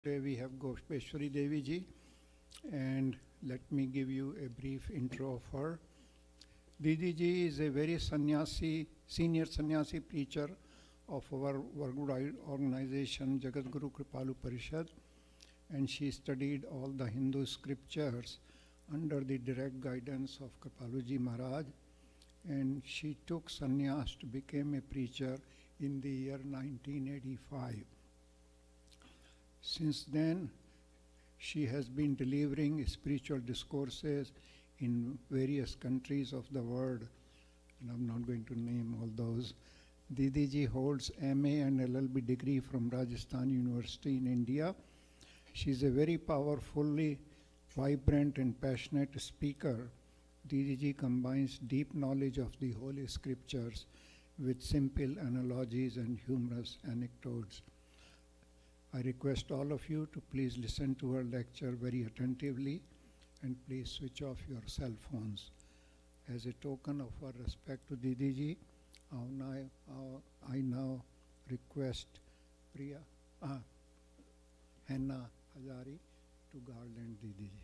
Today we have Gospeshwari Devi ji, and let me give you a brief intro of her. Didi ji is a very senior sannyasi preacher of our worldwide organization Jagadguru Kripalu Parishad, and she studied all the Hindu scriptures under the direct guidance of Kripaluji Maharaj, and she took sannyas to become a preacher in the year 1985. Since then, she has been delivering spiritual discourses in various countries of the world, and I'm not going to name all those. Didi ji holds MA and LLB degree from Rajasthan University in India. She's a very powerfully vibrant and passionate speaker. Didi ji combines deep knowledge of the Holy Scriptures with simple analogies and humorous anecdotes. I request all of you to please listen to her lecture very attentively and please switch off your cell phones. As a token of our respect to Didi ji, I now request Henna Hazari to garland Didi ji.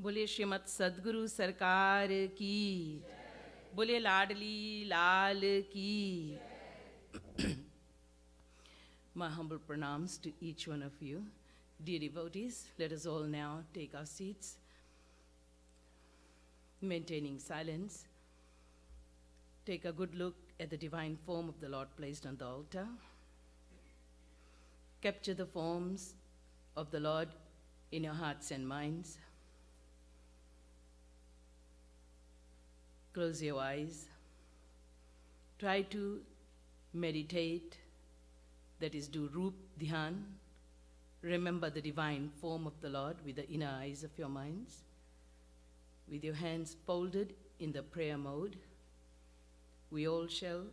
बोले श्रीमद सद्गुरु सरकार की, बोले लाडली लाल की. My humble pranams to each one of you. Dear devotees, let us all now take our seats, maintaining silence. Take a good look at the divine form of the Lord placed on the altar. Capture the forms of the Lord in your hearts and minds. Close your eyes. Try to meditate, that is, do Roop Dhyan. Remember the divine form of the Lord with the inner eyes of your minds. With your hands folded in the prayer mode, we all shall,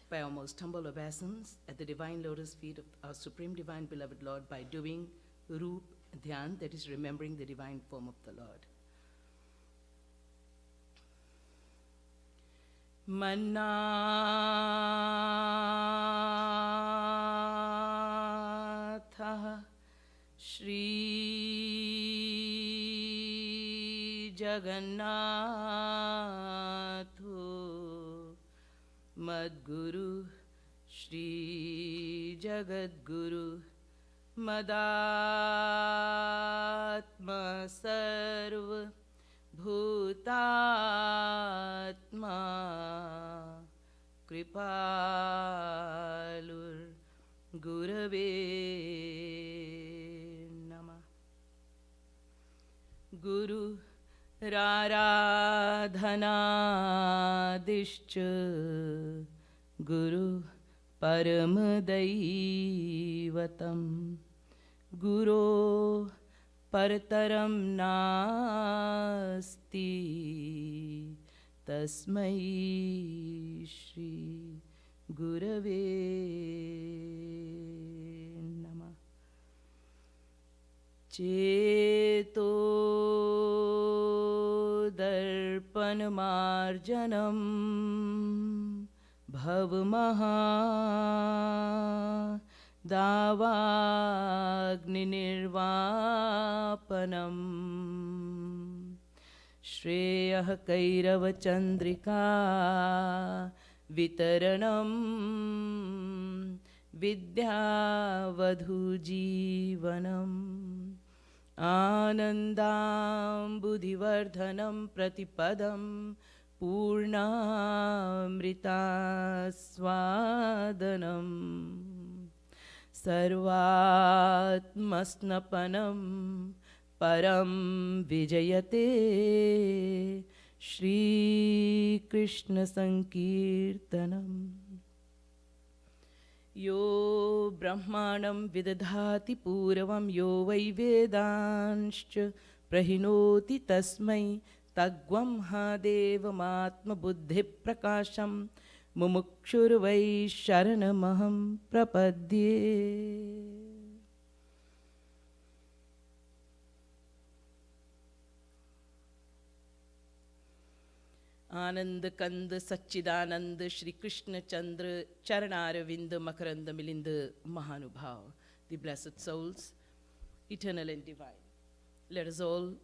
by our most humble obeisance, at the divine lotus feet of our Supreme Divine Beloved Lord by doing Roop Dhyan, that is, remembering the divine form of the Lord. Mannathah Shri Jagannatho Madguru Shri Jagadguru Madatma Sarva Bhutatma Kripalur Gurave Namah. Guru Raradhanadishcha Guru Paramadaivatam Guru Partaram nasti tasmai Shri Gurave Namah. Cheto darpanamarjanam bhavamaha Davagninirvapanam Shreyah Kairava Chandrika Vitaranam Vidyavadhu Jivanam Anandam Buddhivardhanam Pratipadam Purnamrita Swadanam Sarvatmasnapanam Param Vijayate Shri Krishna Sankirtanam. यो ब्रह्माणं विदधाति पूर्वं यो वै वेदांश्च प्रहिणोति तस्मै तग्वं हा देवमात्मबुद्धिप्रकाशं मुमुक्षुर्वै शरणमहं प्रपद्ये. आनंद कंद सच्चिदानंद श्री कृष्ण चंद्र चरणारविंद मकरंद मिलिंद महानुभाव, the blessed souls, eternal and divine. Let us all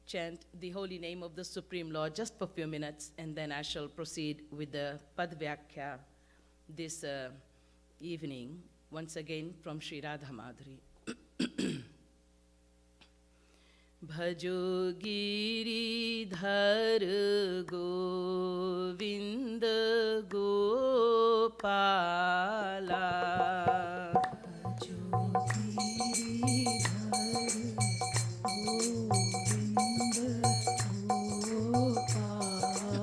chant the holy name of the Supreme Lord just for a few minutes, and then I shall proceed with the Padvyakya this evening, once again from Sri Radha Madhuri. भजो गिरिधर गोविंद गोपाला, भजो गिरिधर गोविंद गोपाला,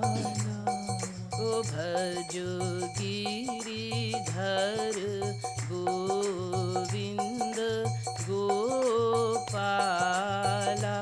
ओ भजो गिरिधर गोविंद गोपाला,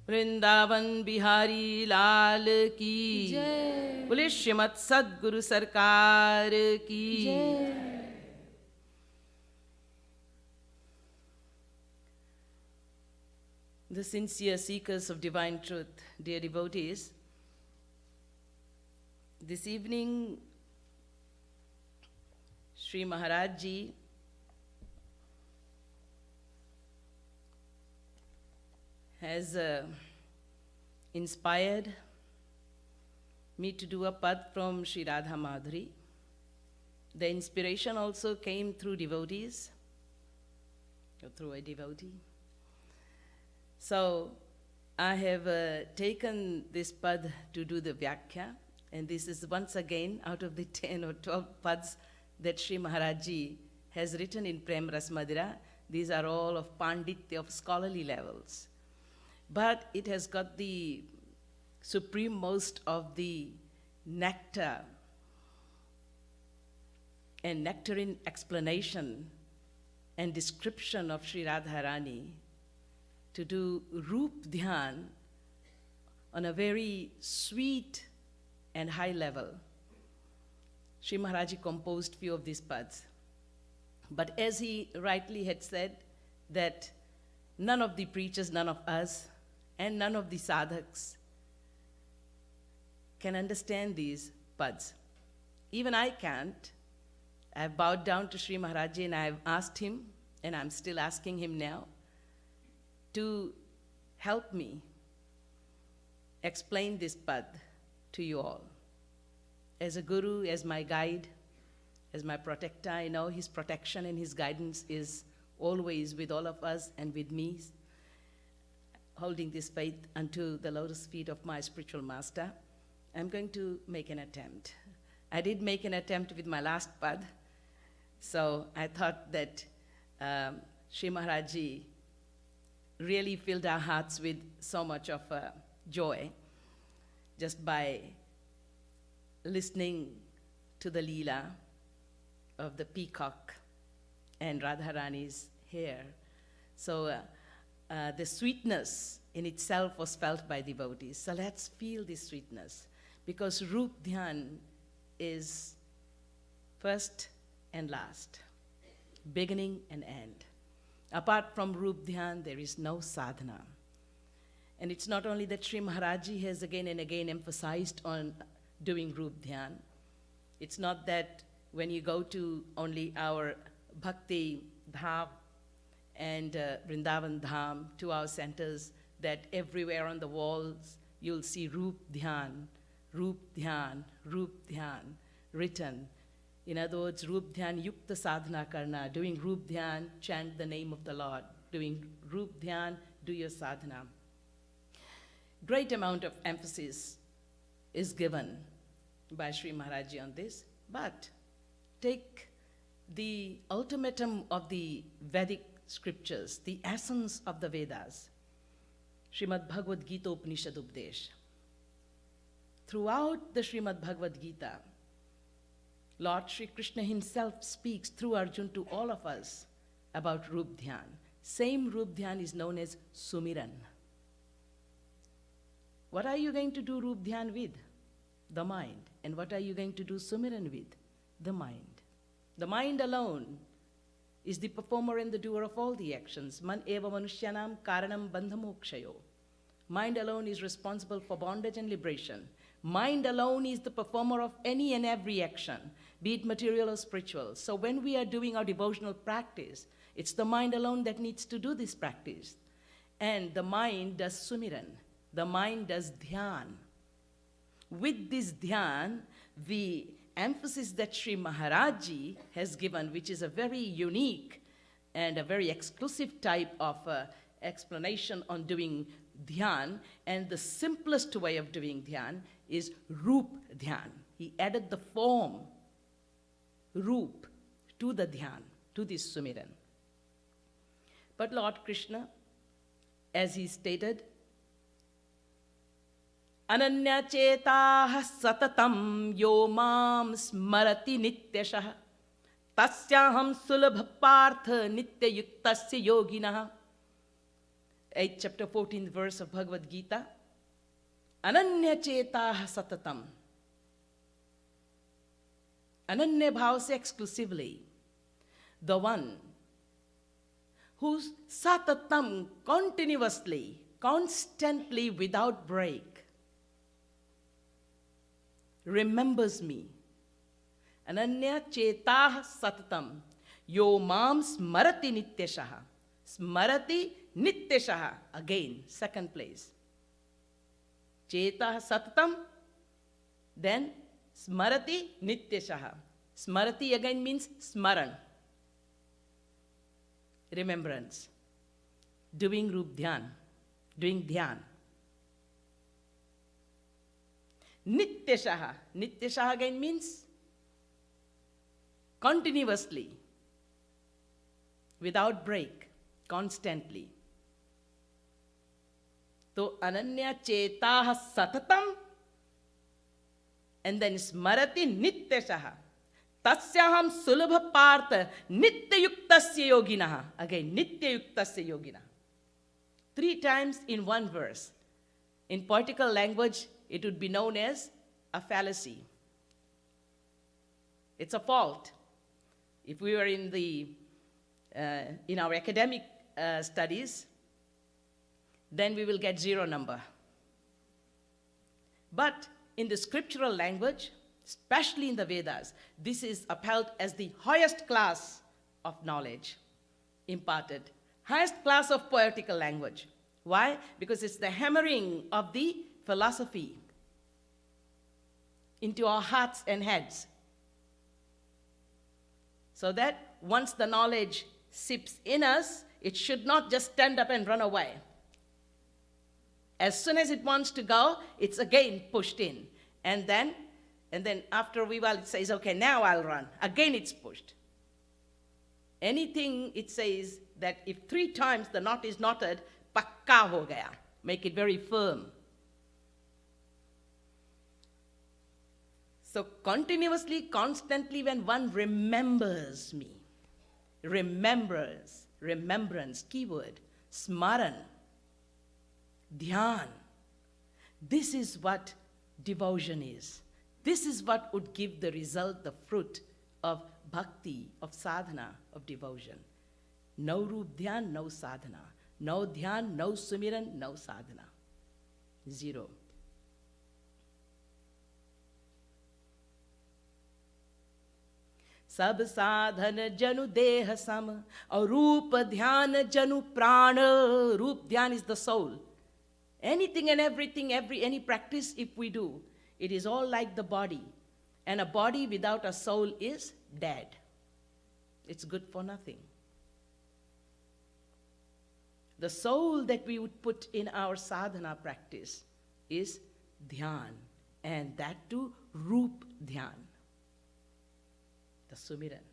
वृंदावन बिहारी लाल की जय, बोले श्रीमद सद्गुरु सरकार की जय. The sincere seekers of divine truth, dear devotees, this evening Sri Maharaj Ji has inspired me to do a pad from Sri Radha Madhuri. The inspiration also came through devotees, or through a devotee. So I have taken this pad to do the Vyakhya, and this is once again out of the 10 or 12 pads that Sri Maharaj Ji has written in Prem Ras Madhura. These are all of panditya, of scholarly levels. But it has got the suprememost of the nectar and nectarine explanation and description of Sri Radharani to do Roop Dhyan on a very sweet and high level. Sri Maharaji composed few of these pads. But as he rightly had said, that none of the preachers, none of us, and none of the sadhaks can understand these pads. Even I can't. I've bowed down to Sri Maharaji and I've asked him, and I'm still asking him now, to help me explain this pad to you all. As a guru, as my guide, as my protector, I know his protection and his guidance is always with all of us and with me, holding this faith unto the lotus feet of my spiritual master. I'm going to make an attempt. I did make an attempt with my last pad, so I thought that Sri Maharaji really filled our hearts with so much of joy just by listening to the Leela of the peacock and Radharani's hair. So the sweetness in itself was felt by devotees. So let's feel this sweetness, because Roop Dhyan is first and last, beginning and end. Apart from Roop Dhyan, there is no sadhana. And it's not only that Sri Maharaji has again and again emphasized on doing Roop Dhyan. It's not that when you go to only our Bhakti Dham and Vrindavan Dham, 2 our centers, that everywhere on the walls you'll see Roop Dhyan, Roop Dhyan, Roop Dhyan written. In other words, Roop Dhyan Yukta Sadhana Karna, doing Roop Dhyan, chant the name of the Lord. Doing Roop Dhyan, do your sadhana. Great amount of emphasis is given by Sri Maharaji on this, but take the ultimatum of the Vedic scriptures, the essence of the Vedas, Srimad Bhagavad Gita Upanishad Updesh. Throughout the Srimad Bhagavad Gita, Lord Sri Krishna himself speaks through Arjuna to all of us about Roop Dhyan. Same Roop Dhyan is known as Sumiran. What are you going to do Roop Dhyan with? The mind. And what are you going to do Sumiran with? The mind. The mind alone is the performer and the doer of all the actions. Man eva manushyanam karanam bandhamokshayo. Mind alone is responsible for bondage and liberation. Mind alone is the performer of any and every action, be it material or spiritual. So when we are doing our devotional practice, it's the mind alone that needs to do this practice. And the mind does sumiran. The mind does dhyan. With this dhyan, the emphasis that Sri Maharaji has given, which is a very unique and a very exclusive type of explanation on doing dhyan, and the simplest way of doing dhyan is Roop Dhyan. He added the form, Roop, to the dhyan, to this sumiran. But Lord Krishna, as he stated, Ananya chetah satatam yo mam smarati nityashah tasyaham sulabha partha nitya yuktasya yoginah. 8th chapter 14th verse of Bhagavad Gita. Ananya chetah satatam. Ananya bhav se exclusively. The one who's satatam, continuously, constantly, without break, remembers me. Ananya chetah satatam. Yo mam smarati nityashaha. Smarati nityashaha. Again, second place. Chetah satatam. Then smarati nityashaha. Smarati again means smaran. Remembrance. Doing Roop Dhyan. Doing Dhyan. Nityashaha. Nityashaha again means continuously, without break, constantly. So ananya chetah satatam, and then smarati nityashaha. Tasyaham sulabha partha nityayuktasya yoginaha. Again, nityayuktasya yoginaha. 3 times in one verse. In poetical language, it would be known as a fallacy. It's a fault. If we were in our academic studies, then we will get 0 number. But in the scriptural language, especially in the Vedas, this is upheld as the highest class of knowledge imparted, highest class of poetical language. Why? Because it's the hammering of the philosophy into our hearts and heads. So that once the knowledge seeps in us, it should not just stand up and run away. As soon as it wants to go, it's again pushed in. And then after a while, it says, okay, now I'll run. Again, it's pushed. Anything it says that if 3 times the knot is knotted, pakka ho gaya. Make it very firm. So continuously, constantly, when one remembers me, remembrance, keyword, smaran, dhyan, this is what devotion is. This is what would give the result, the fruit of bhakti, of sadhana, of devotion. No roop dhyan, no sadhana. No dhyan, no sumiran, no sadhana. 0. सब साधन जनु देह सम और रूप ध्यान जनु प्राण. Roop dhyan is the soul. Anything and everything, any practice if we do, it is all like the body. And a body without a soul is dead. It's good for nothing. The soul that we would put in our sadhana practice is dhyan, and that too roop dhyan, the sumiran.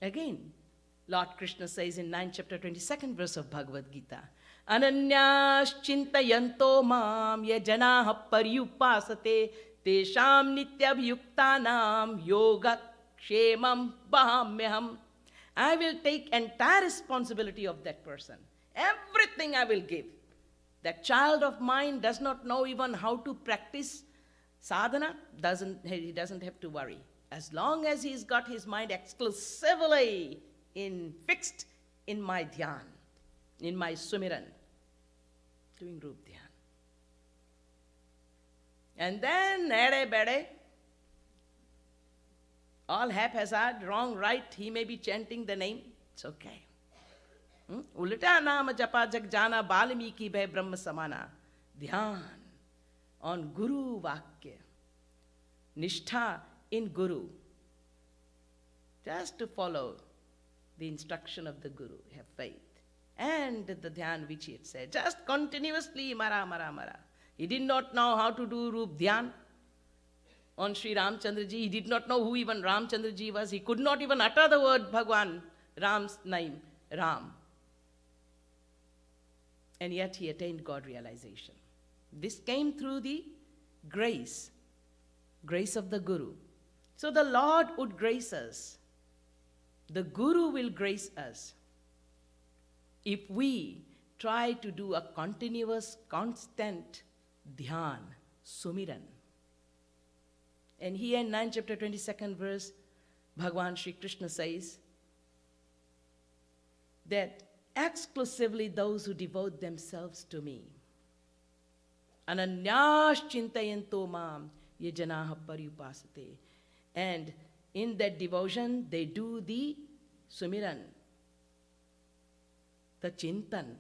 Again, Lord Krishna says in 9th chapter 22nd verse of Bhagavad Gita, Ananyas chintayanto mam ye janaha paryupasate tesham nityabhyuktanam yoga kshemam bahamyaham. I will take entire responsibility of that person. Everything I will give. That child of mine does not know even how to practice sadhana, he doesn't have to worry. As long as he's got his mind exclusively fixed in my dhyan, in my sumiran, doing roop dhyan. And then, ere bede, all haphazard, wrong, right, he may be chanting the name, it's okay. Ulta nama japa jag jana Balmiki bhai brahma samana. Dhyan on Guru Vakya. Nishtha in Guru. Just to follow the instruction of the Guru, have faith. And the dhyan which he had said, just continuously mara, mara, mara. He did not know how to do roop dhyan on Sri Ramchandraji. He did not know who even Ramchandraji was. He could not even utter the word Bhagwan, Ram's name, Ram. And yet he attained God realization. This came through the grace of the Guru. So the Lord would grace us. The Guru will grace us if we try to do a continuous, constant dhyan, sumiran. And here in 9th chapter 22nd verse, Bhagwan Sri Krishna says that exclusively those who devote themselves to me, ananyas chintayanto mam ye janaha paryupasate. And in that devotion, they do the sumiran, the chintan,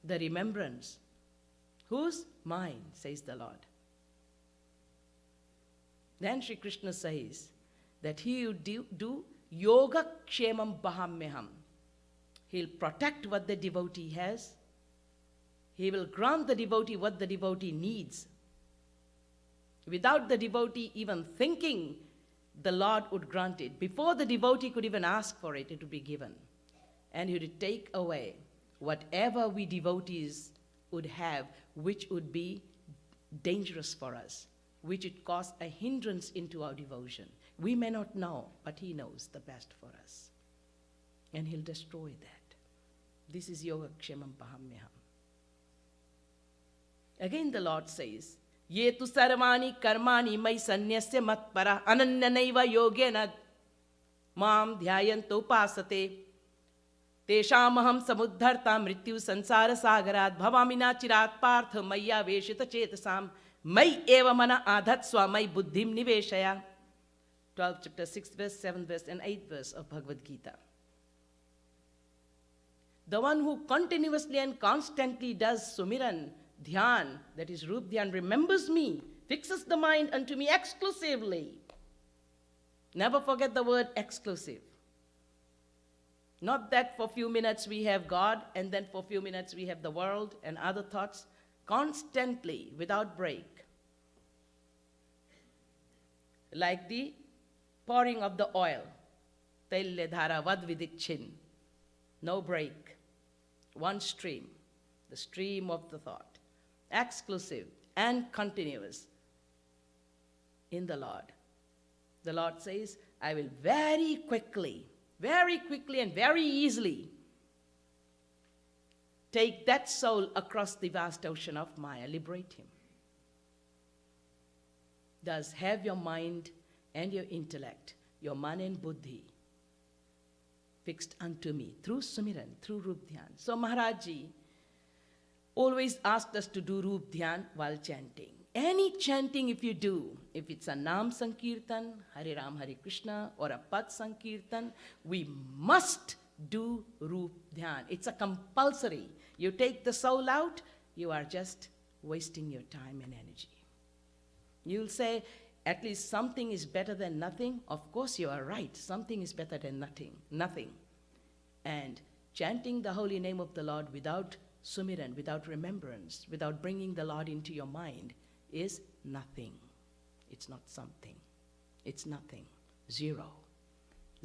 the remembrance. Whose? Mine, says the Lord. Then Sri Krishna says that he will do yoga kshemam bahamyaham. He'll protect what the devotee has. He will grant the devotee what the devotee needs. Without the devotee even thinking the Lord would grant it. Before the devotee could even ask for it, it would be given. And he would take away whatever we devotees would have, which would be dangerous for us, which would cause a hindrance into our devotion. We may not know, but he knows the best for us. And he'll destroy that. This is Yogakshemam Pahamyaham. Again the Lord says, Ye tu sarvani karmani mai sanyasya matpara ananyanaiva yogena mam dhyayanto pasate teshamaham samudharta mrityu sansara sagarat bhavamina chirat partha maya veshita chetasam mai eva mana adhatsva mai buddhim niveshaya. 12th chapter, 6th verse, 7th verse and 8th verse of Bhagavad Gita. The one who continuously and constantly does sumiran, dhyan, that is Rup Dhyan, remembers me, fixes the mind unto me exclusively. Never forget the word exclusive. Not that for few minutes we have God and then for few minutes we have the world and other thoughts. Constantly, without break. Like the pouring of the oil. Taille dhara vad vidikchin. No break. One stream. The stream of the thought. Exclusive and continuous in the Lord. The Lord says, I will very quickly and very easily take that soul across the vast ocean of Maya, liberate him. Thus, have your mind and your intellect, your man and buddhi, fixed unto me through Sumiran, through Rup Dhyan. So Maharaj Ji always asked us to do Rup Dhyan while chanting. Any chanting if you do, if it's a Nam Sankirtan, Hare Ram, Hare Krishna, or a Pad Sankirtan, we must do Rup Dhyan. It's a compulsory. You take the soul out, you are just wasting your time and energy. You'll say, at least something is better than nothing. Of course you are right. Something is better than nothing. And chanting the holy name of the Lord without sumiran, without remembrance, without bringing the Lord into your mind is nothing. It's not something. It's nothing. Zero.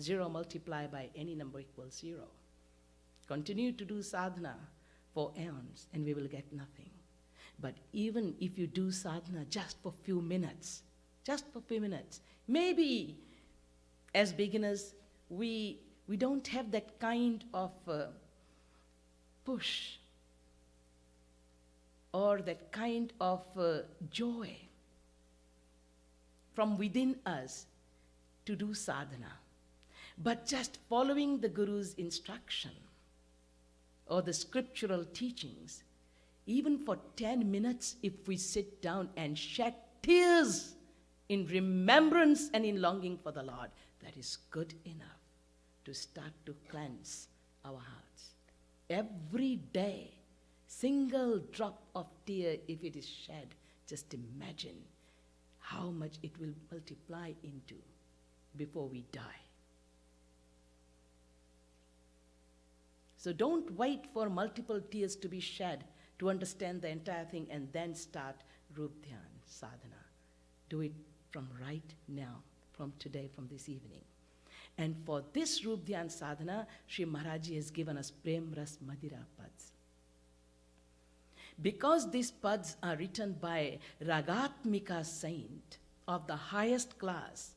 Zero multiplied by any number equals zero. Continue to do sadhana for eons and we will get nothing. But even if you do sadhana just for few minutes, maybe as beginners we don't have that kind of push or that kind of joy from within us to do sadhana. But just following the Guru's instruction or the scriptural teachings, even for 10 minutes, if we sit down and shed tears in remembrance and in longing for the Lord, that is good enough to start to cleanse our hearts. Every day, single drop of tear, if it is shed, just imagine how much it will multiply into before we die. So don't wait for multiple tears to be shed to understand the entire thing and then start Rup Dhyan sadhana. Do it from right now, from today, from this evening. And for this Rup Dhyan sadhana, Sri Maharaj has given us Prem Ras Madhira Pads. Because these pads are written by Ragatmika saint of the highest class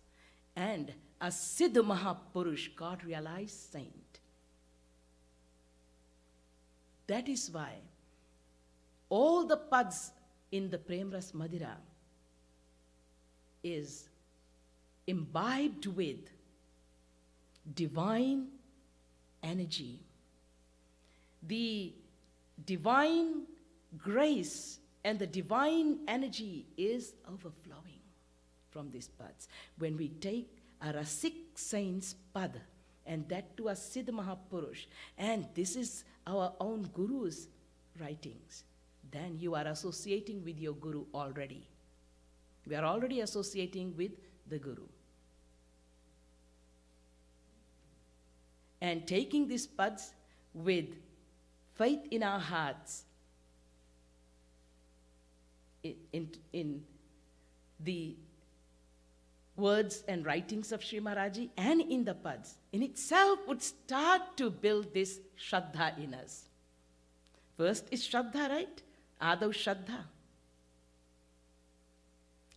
and a Siddh Mahapurush, God-realized saint. That is why all the pads in the Prem Ras Madhira is imbibed with divine energy. The divine grace and the divine energy is overflowing from these pads. When we take a Rasik saint's pad, and that to a Siddh Mahapurush, and this is our own Guru's writings, then you are associating with your Guru already. We are already associating with the Guru. And taking these pads with faith in our hearts, in the words and writings of Sri Maharaji and in the pads in itself would start to build this Shraddha in us. First is Shraddha, right? Adav Shraddha.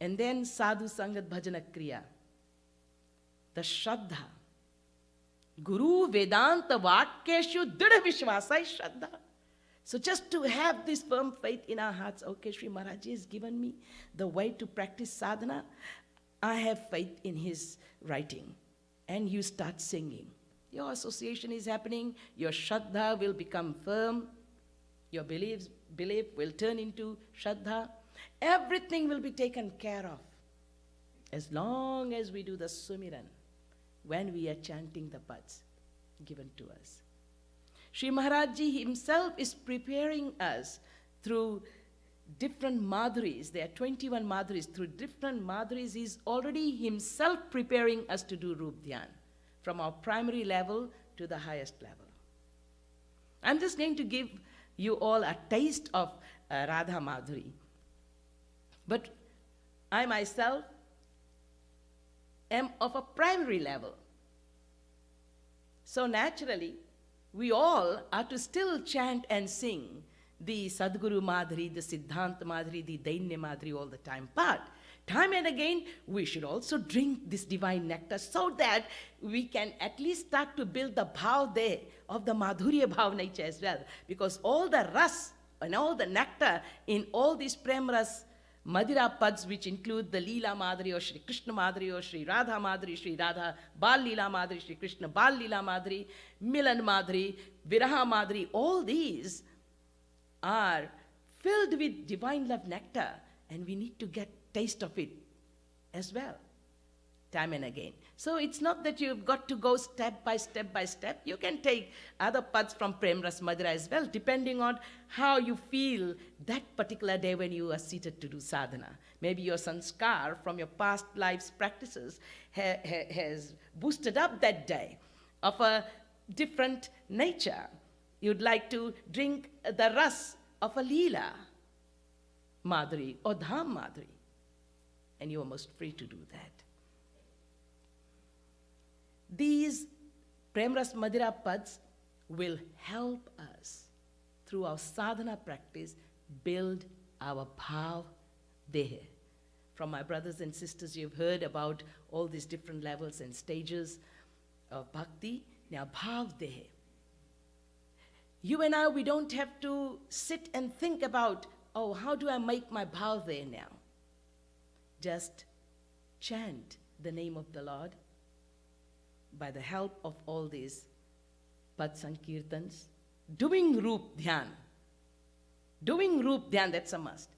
And then Sadhu Sangat Bhajana Kriya. The Shraddha. Guru Vedanta Vakyeshu Dridha Vishwasa is Shraddha. So just to have this firm faith in our hearts, okay, Sri Maharaji has given me the way to practice sadhana. I have faith in his writing. And you start singing. Your association is happening. Your Shraddha will become firm. Your belief will turn into Shraddha. Everything will be taken care of. As long as we do the Sumiran, when we are chanting the pads given to us. Sri Maharaj Ji himself is preparing us through different madhuris. There are 21 madhuris. Through different madhuris, he is already himself preparing us to do Rup Dhyan, from our primary level to the highest level. I'm just going to give you all a taste of Radha Madhuri. But I myself am of a primary level. So naturally, we all are to still chant and sing the Sadguru Madhuri, the Siddhanta Madhuri, the Dainya Madhuri all the time. But time and again, we should also drink this divine nectar so that we can at least start to build the bhav there of the Madhurya Bhav nature as well. Because all the ras and all the nectar in all these Prem Ras Madhura pads, which include the Leela Madhuri or Shri Krishna Madhuri or Shri Radha Madhuri, Shri Radha Bal Leela Madhuri, Shri Krishna Bal Leela Madhuri, Milan Madhuri, Viraha Madhuri, all these are filled with divine love nectar, and we need to get taste of it as well, time and again. So it's not that you've got to go step by step by step. You can take other paths from Prem Ras Madhura as well, depending on how you feel that particular day when you are seated to do sadhana. Maybe your sanskar from your past life's practices has boosted up that day of a different nature. You'd like to drink the ras of a Leela Madhuri or Dham Madhuri, and you are most free to do that. These Prem Ras Madhura pads will help us through our sadhana practice build our bhav dehe. From my brothers and sisters, you've heard about all these different levels and stages of bhakti. Now, bhav dehe. You and I, we don't have to sit and think about, oh, how do I make my bhav there now? Just chant the name of the Lord by the help of all these Pad Sankirtans, doing Rup Dhyan. Doing Rup Dhyan, that's a must.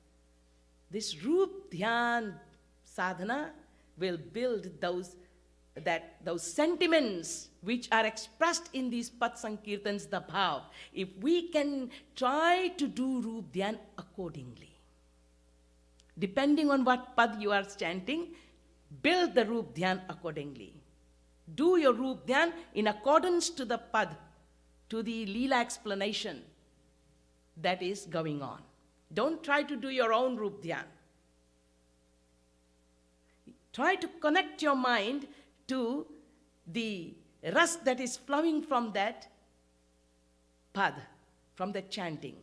This Rup Dhyan sadhana will build those sentiments which are expressed in these Pad Sankirtans, the bhav. If we can try to do Rup Dhyan accordingly, depending on what pad you are chanting, build the Rup Dhyan accordingly. Do your Rup Dhyan in accordance to the pad, to the Leela explanation that is going on. Don't try to do your own Rup Dhyan. Try to connect your mind to the ras that is flowing from that pad, from that chanting.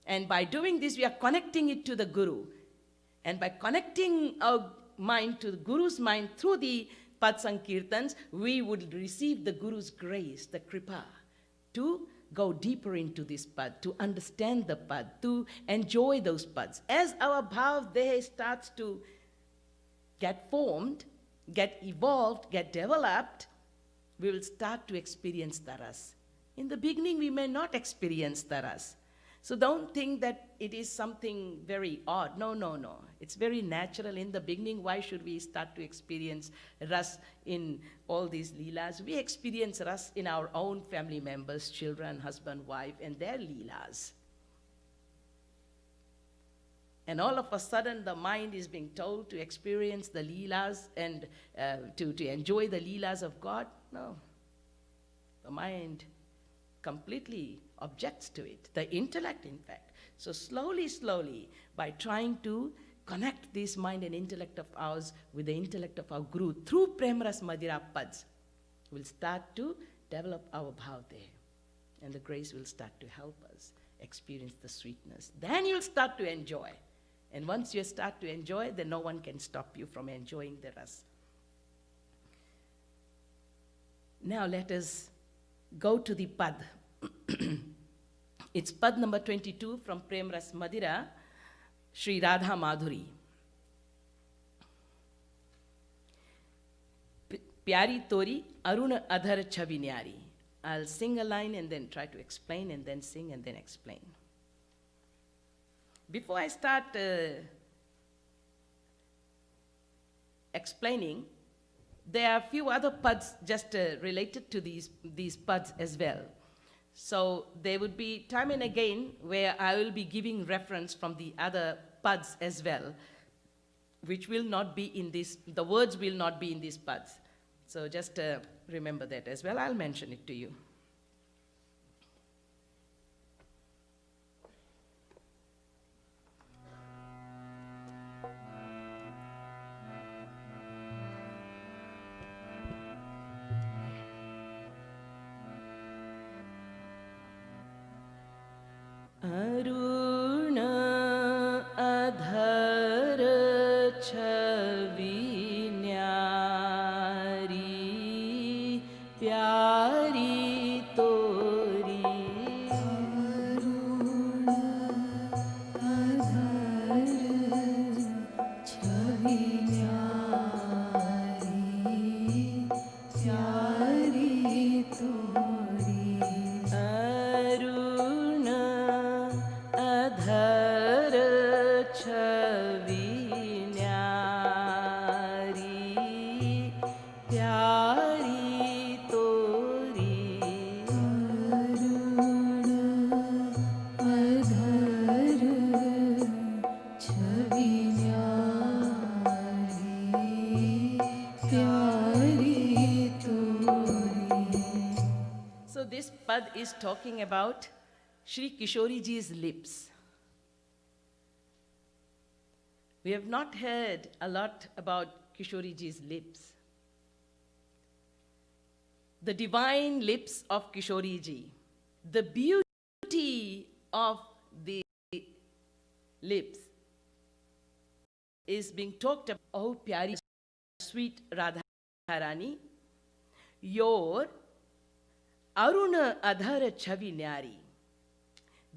And by doing this, we are connecting it to the Guru. And by connecting our mind to the Guru's mind through the Pad Sankirtans, we would receive the Guru's grace, the kripa, to go deeper into this pad, to understand the pad, to enjoy those pads. As our bhav dehe starts to get formed, get evolved, get developed, we will start to experience the ras. In the beginning, we may not experience the ras. So don't think that it is something very odd. No, no, no. It's very natural in the beginning. Why should we start to experience ras in all these leelas? We experience ras in our own family members, children, husband, wife, and their leelas. And all of a sudden, the mind is being told to experience the leelas and to enjoy the leelas of God. No. The mind completely objects to it. The intellect, in fact. So slowly, slowly, by trying to connect this mind and intellect of ours with the intellect of our Guru through Premras Madhira Pads, we'll start to develop our bhav there. And the grace will start to help us experience the sweetness. Then you'll start to enjoy. And once you start to enjoy, then no one can stop you from enjoying the ras. Now let us go to the pad. It's pad number 22 from Prem Ras Madhira, Sri Radha Madhuri. Pyari tori aruna adhar chavi nyari. I'll sing a line and then try to explain, and then sing and then explain. Before I start explaining, there are a few other pads just related to these pads as well. So there would be time and again where I will be giving reference from the other pads as well, which will not be in this, the words will not be in these pads. So just remember that as well. I'll mention it to you. Aruna adhar chavi nyari pyari tori. Aruna adhar chavi nyari pyari tori. Aruna adhar chavi nyari pyari tori. So this pad is talking about Shri Kishori Ji's lips. We have not heard a lot about Kishori Ji's lips. The divine lips of Kishori Ji, the beauty of the lips is being talked about. Oh, pyari, sweet Radha Rani, your Aruna Adhara Chavi Nyari,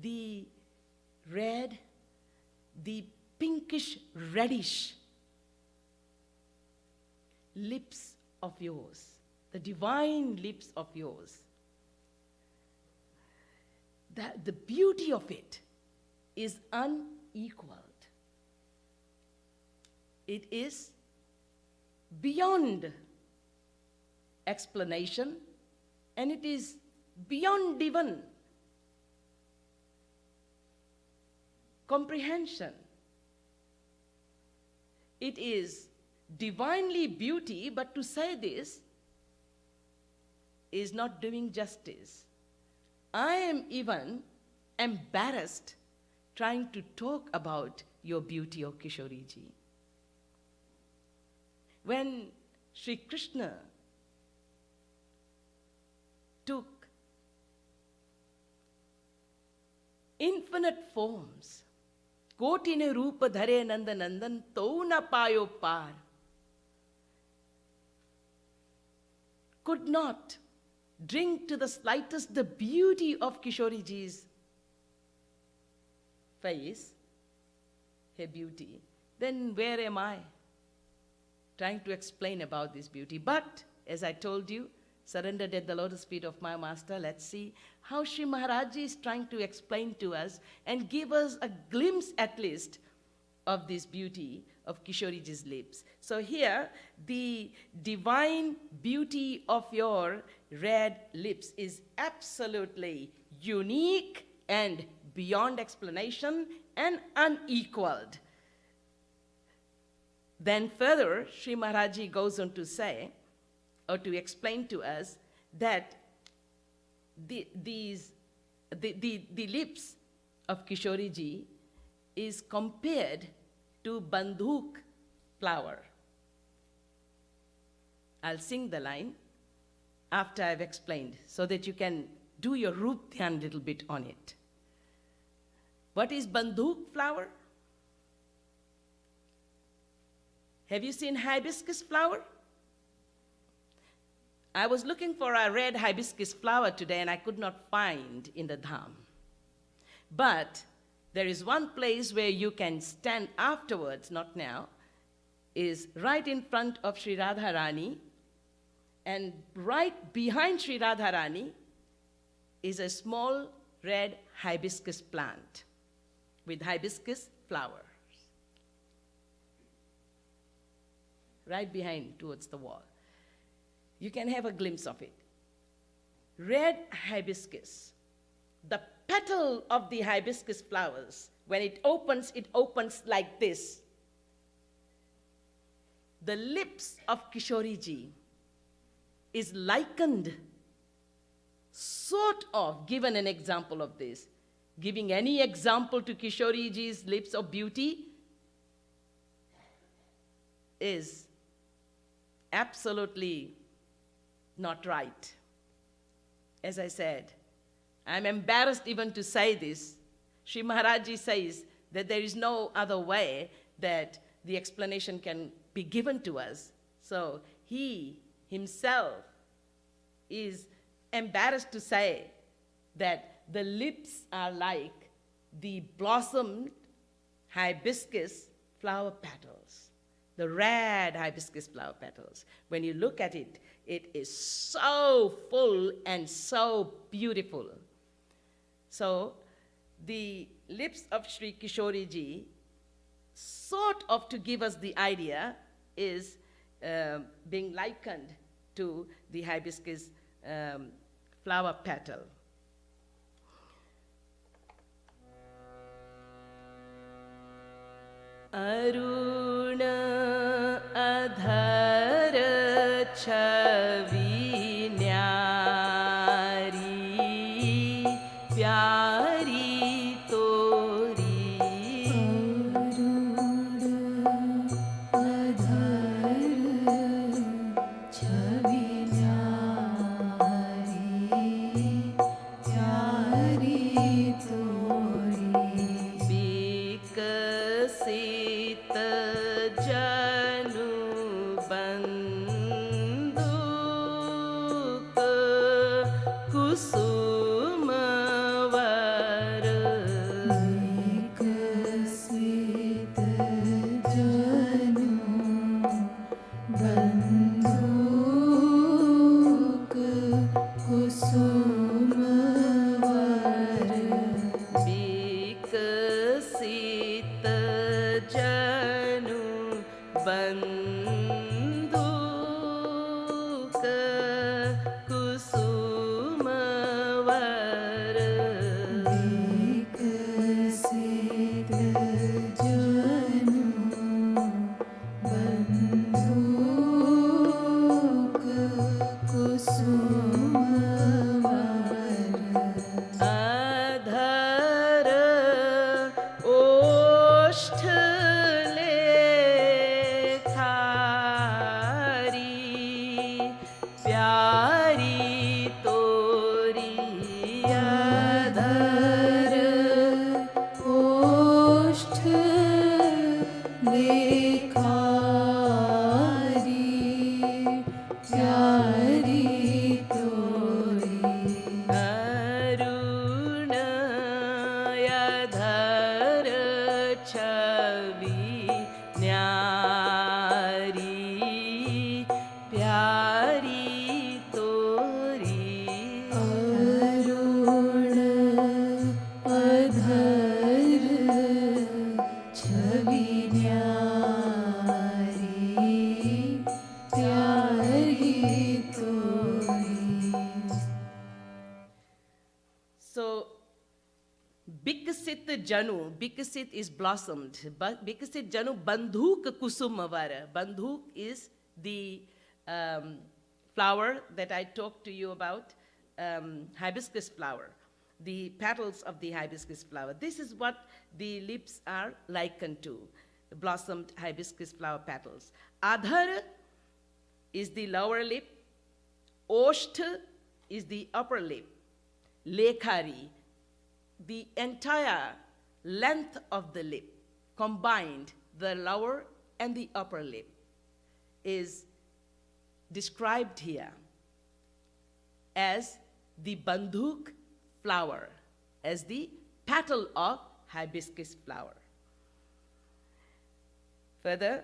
the red, the pinkish reddish lips of yours, the divine lips of yours, that the beauty of it is unequaled. It is beyond explanation, and it is beyond even comprehension. It is divinely beauty, but to say this is not doing justice. I am even embarrassed trying to talk about your beauty, O Kishori Ji. When Sri Krishna took infinite forms, Kotine Rupa Dhare Nanda Nandan Tou na payo par, could not bring to the slightest the beauty of Kishori Ji's face, her beauty, then where am I trying to explain about this beauty? But, as I told you, surrendered at the lotus feet of my master, let's see how Sri Maharaj Ji is trying to explain to us and give us a glimpse at least of this beauty of Kishori Ji's lips. So here, the divine beauty of your red lips is absolutely unique and beyond explanation and unequaled. Then further, Sri Maharaj Ji goes on to say, or to explain to us, that the lips of Kishori Ji is compared to bandhuk flower. I'll sing the line after I've explained so that you can do your Rup Dhyan a little bit on it. What is bandhuk flower? Have you seen hibiscus flower? I was looking for a red hibiscus flower today and I could not find in the dham. But there is one place where you can stand afterwards, not now, is right in front of Sri Radharani, and right behind Sri Radharani is a small red hibiscus plant with hibiscus flowers. Right behind towards the wall. You can have a glimpse of it. Red hibiscus. The petal of the hibiscus flowers, when it opens like this. The lips of Kishoriji is likened, sort of, given an example of this. Giving any example to Kishoriji's lips of beauty is absolutely not right. As I said, I'm embarrassed even to say this. Sri Maharaji says that there is no other way that the explanation can be given to us. So he himself is embarrassed to say that the lips are like the blossomed hibiscus flower petals. The red hibiscus flower petals. When you look at it, it is so full and so beautiful. So the lips of Sri Kishoriji, sort of to give us the idea, is being likened to the hibiscus flower petal. Aruna adhar chavi nyari pyari tori. Aruna adhar chavi nyari pyari tori. Bikasit janu banduk kusumawar. Vikasit janu banduk kusumawar. Bikasit janu banduk kusumawar. Vikasit janu banduk kusumawar. Adhar osth lekhari pyari tori. Adhar osth lekhari pyari tori. Aruna adhar chavi nyari pyari tori. Aruna adhar chavi nyari pyari tori. So, Bikasit Janu, Bikasit is blossomed, but Bikasit Janu Bandhuk Kusumavara. Bandhuk is the flower that I talked to you about, hibiscus flower, the petals of the hibiscus flower. This is what the lips are likened to. blossomed hibiscus flower petals. Adhar is the lower lip. Oshtha is the upper lip. Lekhari, the entire length of the lip, combined, the lower and the upper lip, is described here as the bandhuk flower, as the petal of hibiscus flower. Further,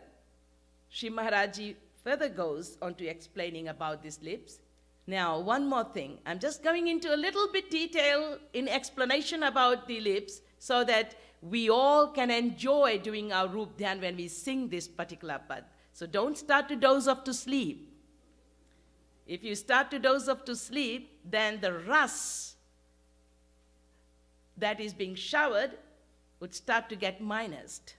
Sri Maharaji further goes on to explaining about these lips. Now, one more thing. I'm just going into a little bit detail in explanation about the lips so that we all can enjoy doing our Roop Dhyan when we sing this particular pad. So don't start to doze off to sleep. If you start to doze off to sleep, then the ras that is being showered would start to get minused.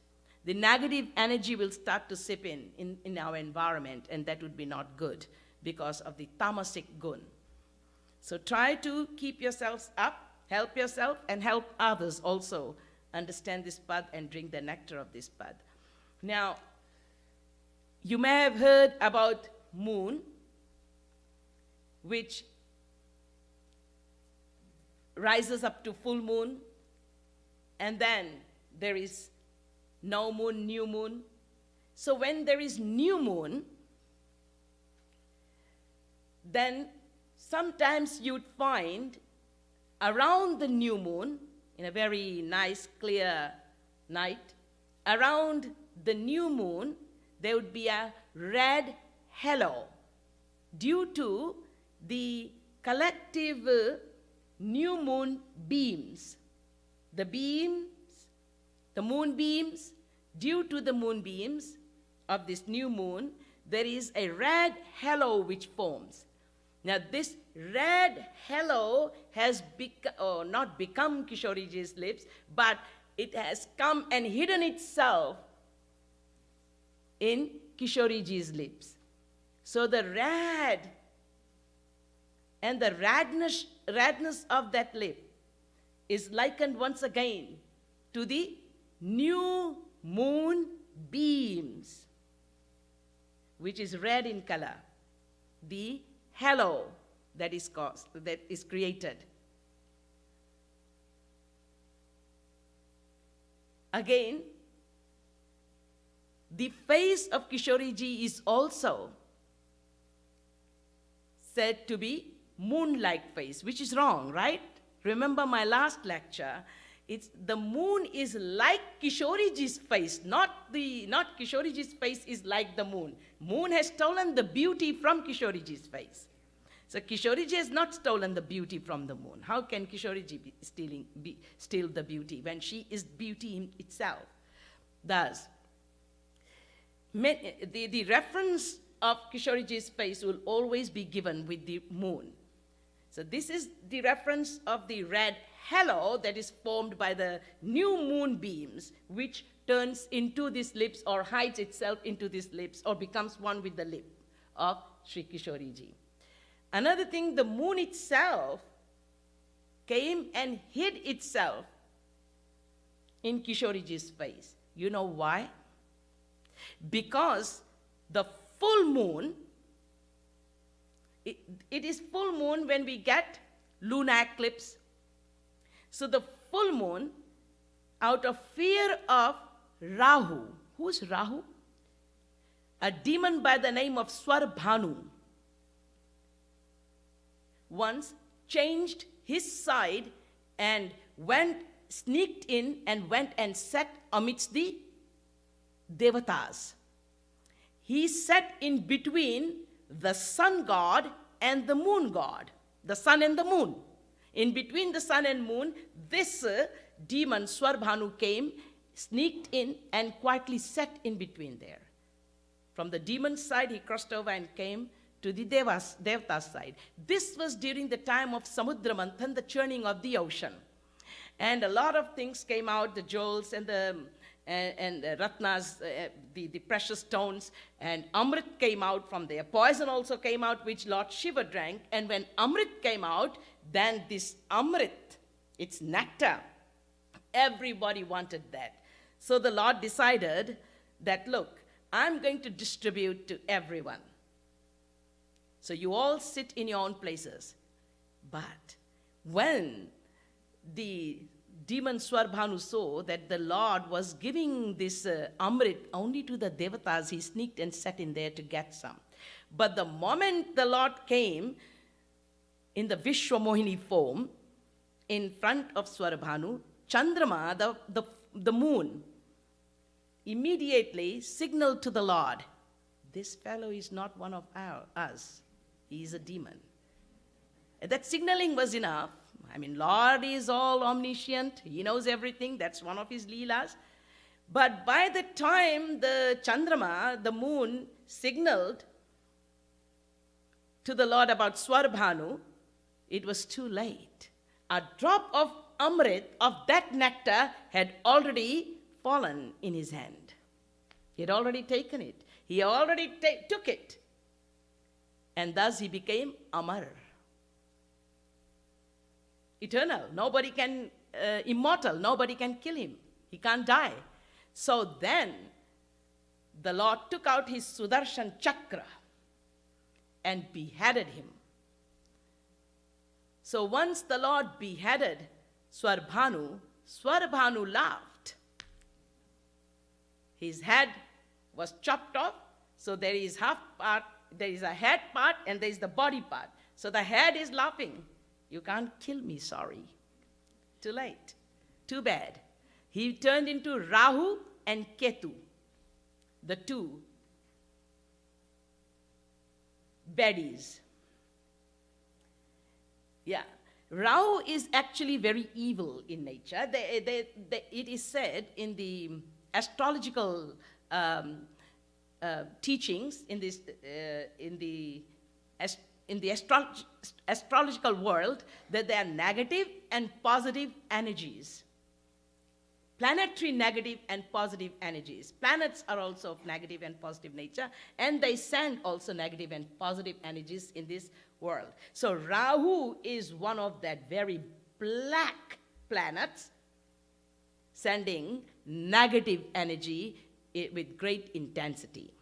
The negative energy will start to seep in our environment, and that would be not good because of the tamasic gun. So try to keep yourselves up, help yourself, and help others also understand this pad and drink the nectar of this pad. Now, you may have heard about moon, which rises up to full moon, and then there is no moon, new moon. So when there is new moon, then sometimes you'd find around the new moon, in a very nice, clear night, around the new moon, there would be a red halo due to the collective new moon beams. The moon beams, due to the moonbeams of this new moon, there is a red halo which forms. Now, this red halo has not become Kishoriji's lips, but it has come and hidden itself in Kishoriji's lips. So the red and the redness of that lip is likened once again to the new moon beams, which is red in color, the halo that is created. Again, the face of Kishoriji is also said to be moon-like face, which is wrong, right? Remember my last lecture. The moon is like Kishoriji's face, not Kishoriji's face is like the moon. Moon has stolen the beauty from Kishoriji's face. So Kishoriji has not stolen the beauty from the moon. How can Kishoriji steal the beauty when she is beauty in itself? Thus, the reference of Kishoriji's face will always be given with the moon. So this is the reference of the red halo that is formed by the new moon beams, which turns into these lips or hides itself into these lips or becomes one with the lip of Sri Kishoriji. Another thing, the moon itself came and hid itself in Kishoriji's face. You know why? Because the full moon, it is full moon when we get lunar eclipse. So the full moon, out of fear of Rahu. Who's Rahu? A demon by the name of Swarbhanu once changed his side and sneaked in and went and sat amidst the devatas. He sat in between the sun god and the moon god, the sun and the moon. In between the sun and moon, this demon Swarbhanu came, sneaked in, and quietly sat in between there. From the demon's side, he crossed over and came to the Devata's side. This was during the time of Samudra Manthan, the churning of the ocean. And a lot of things came out, the jewels and the ratnas, the precious stones, and Amrit came out from there. Poison also came out, which Lord Shiva drank. And when Amrit came out, then this Amrit, it's nectar. Everybody wanted that. So the Lord decided that, look, I'm going to distribute to everyone. So you all sit in your own places. But when the demon Swarbhanu saw that the Lord was giving this Amrit only to the Devatas, he sneaked and sat in there to get some. But the moment the Lord came in the Vishwamohini form in front of Swarbhanu, Chandrama, the moon, immediately signaled to the Lord, this fellow is not one of us, he is a demon. That signaling was enough. I mean, Lord is all omniscient, he knows everything, that's one of his leelas. But by the time the Chandrama, the moon, signaled to the Lord about Swarbhanu, it was too late. A drop of Amrit, of that nectar, had already fallen in his hand. He had already taken it. He already took it. And thus he became Amar. Eternal. Nobody can, immortal. Nobody can kill him. He can't die. So then the Lord took out his Sudarshan Chakra and beheaded him. So once the Lord beheaded Swarbhanu, Swarbhanu laughed. His head was chopped off, so there is half part, there is a head part and there is the body part. So the head is laughing. You can't kill me, sorry. Too late. Too bad. He turned into Rahu and Ketu, the two baddies. Yeah. Rahu is actually very evil in nature. It is said in the astrological teachings, in the astrological world, that there are negative and positive energies. Planetary negative and positive energies. Planets are also of negative and positive nature, and they send also negative and positive energies in this world. So Rahu is one of that very black planets, sending negative energy with great intensity.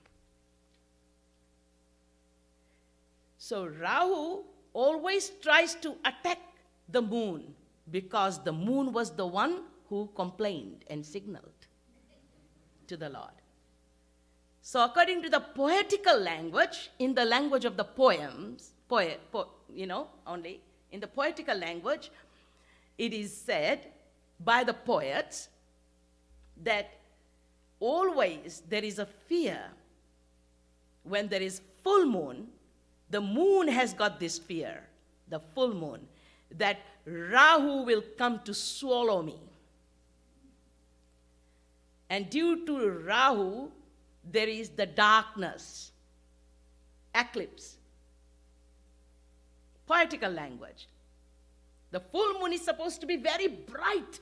So Rahu always tries to attack the moon because the moon was the one who complained and signaled to the Lord. So according to the poetical language, in the language of the poems, only in the poetical language, it is said by the poets that always there is a fear when there is full moon. The moon has got this fear, the full moon, that Rahu will come to swallow me. And due to Rahu, there is the darkness, eclipse. Poetical language. The full moon is supposed to be very bright.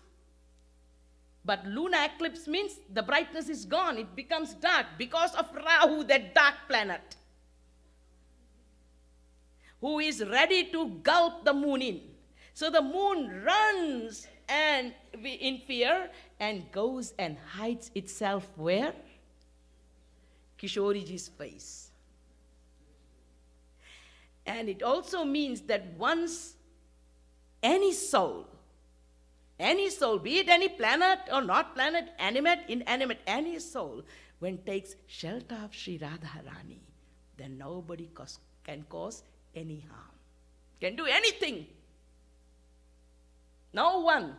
But lunar eclipse means the brightness is gone. It becomes dark because of Rahu, that dark planet, who is ready to gulp the moon in. So the moon runs and in fear and goes and hides itself where? Kishoriji's face. And it also means that once any soul, be it any planet or not planet, animate, inanimate, any soul, when takes shelter of Sri Radharani, then nobody can cause any harm, can do anything. No one,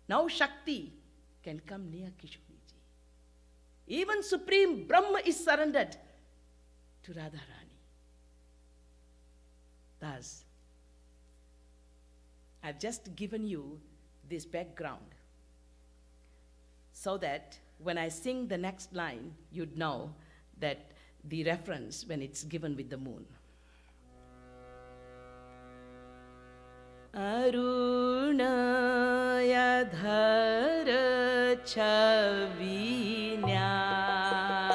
no Shakti can come near Kishoriji. Even Supreme Brahma is surrendered to Radharani. Thus, I've just given you this background so that when I sing the next line, you'd know that the reference when it's given with the moon. Arunaya dhara chavi nyari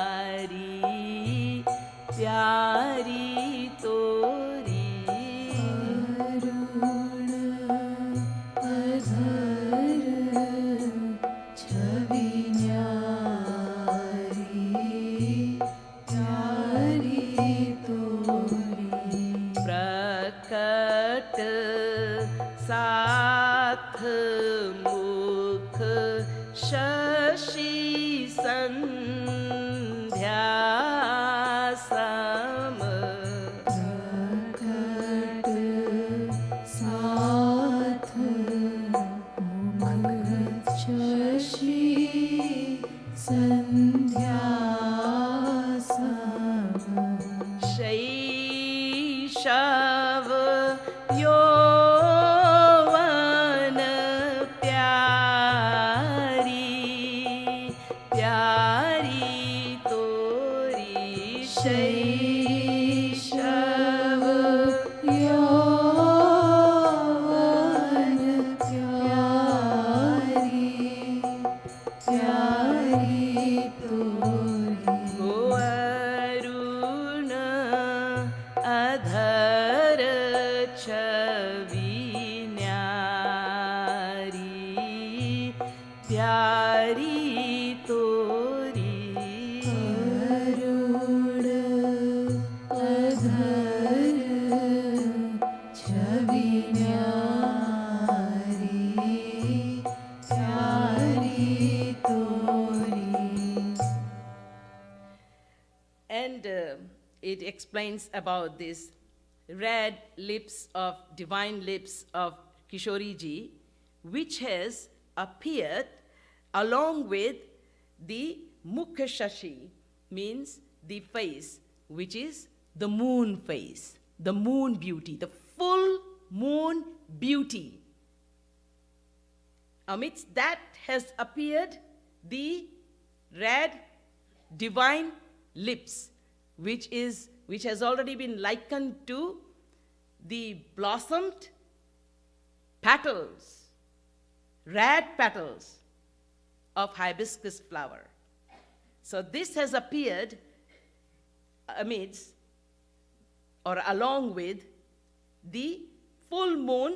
pyari tori. Aruna adhara chavi nyari साथ मुख शशि संध्या सम प्रकट साथ मुख शशि संध्या सम शैशव यौवन प्यारी प्यारी तोरी शैशव यौवन प्यारी प्यारी तोरी गो अरुण अधर छवि न्यारी प्यारी तोरी करुण अधर छवि न्यारी प्यारी तोरी And it explains about this red lips of divine lips of Kishori ji, which has appeared along with the Mukha Shashi, means the face, which is the moon face, the moon beauty, the full moon beauty. Amidst that has appeared the red divine lips, which has already been likened to the blossomed petals, red petals of hibiscus flower. So this has appeared amidst or along with the full moon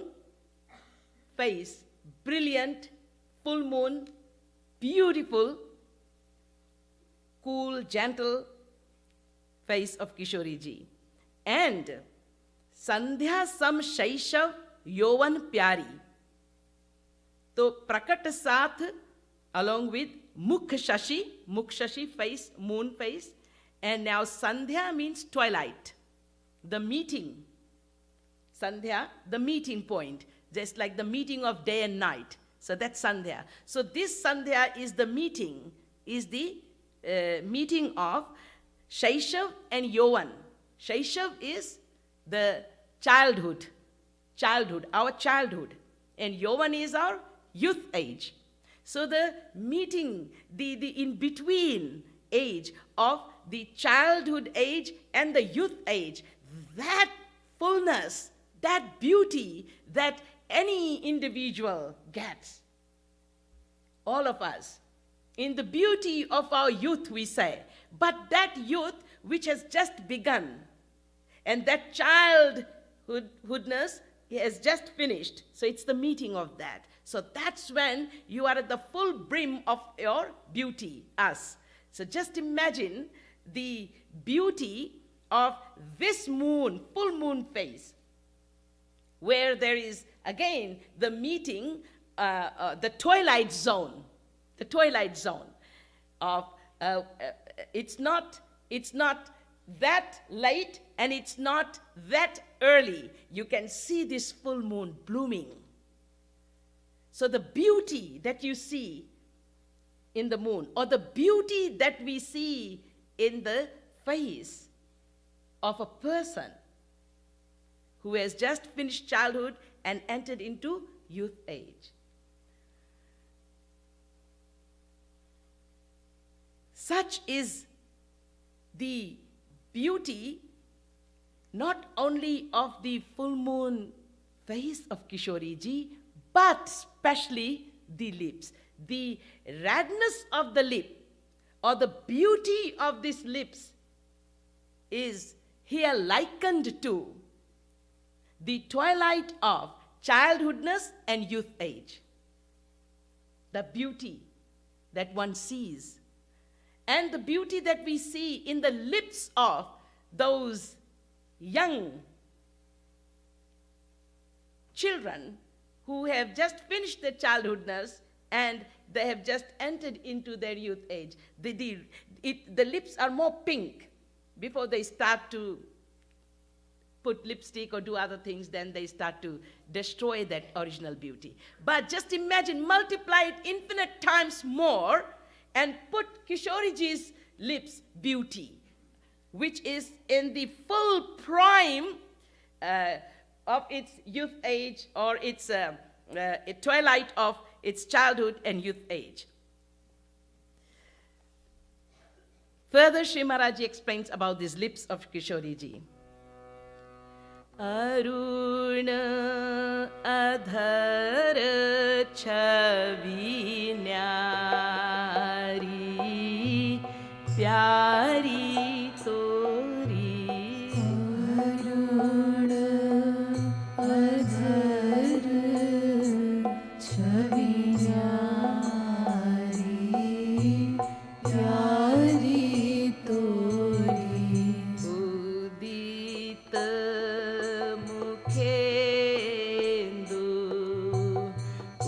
face, brilliant full moon, beautiful, cool, gentle face of Kishori ji. And Sandhya Sam Shaishav Yovan Pyari. So Prakat Saath along with Mukh Shashi face, moon face. And now Sandhya means twilight, the meeting. Sandhya, the meeting point, just like the meeting of day and night. So that's Sandhya. So this Sandhya is the meeting, meeting of Shaishav and Yovan. Shaishav is the childhood, our childhood. And Yovan is our youth age. So the meeting, the in-between age of the childhood age and the youth age, that fullness, that beauty that any individual gets, all of us, in the beauty of our youth, we say, but that youth which has just begun, and that childhoodness has just finished. So it's the meeting of that. So that's when you are at the full brim of your beauty, us. So just imagine the beauty of this moon, full moon phase, where there is again the meeting, the twilight zone of it's not that late and it's not that early. You can see this full moon blooming. So the beauty that you see in the moon, or the beauty that we see in the face of a person who has just finished childhood and entered into youth age. Such is the beauty not only of the full moon face of Kishori ji, but especially the lips. The redness of the lip, or the beauty of these lips, is here likened to the twilight of childhoodness and youth age. The beauty that one sees, and the beauty that we see in the lips of those young children who have just finished their childhoodness and they have just entered into their youth age. The lips are more pink before they start to put lipstick or do other things, then they start to destroy that original beauty. But just imagine, multiply it infinite times more and put Kishoriji's lips beauty, which is in the full prime of its youth age, or its twilight of its childhood and youth age. Further, Sri Maharaji explains about these lips of Kishoriji. Aruna adhara chavi nyari pyari tori. Aruna adhar छवि न्यारी प्यारी तोरी उदित मुखेन्दु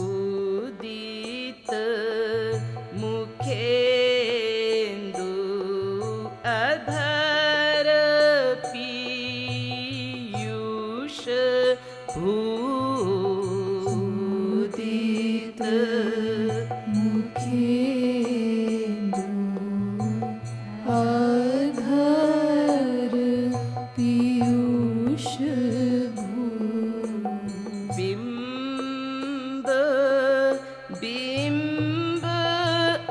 उदित मुखेन्दु अधर पीयूष उदित मुखेन्दु आधार पीयूष भू बिंब बिंब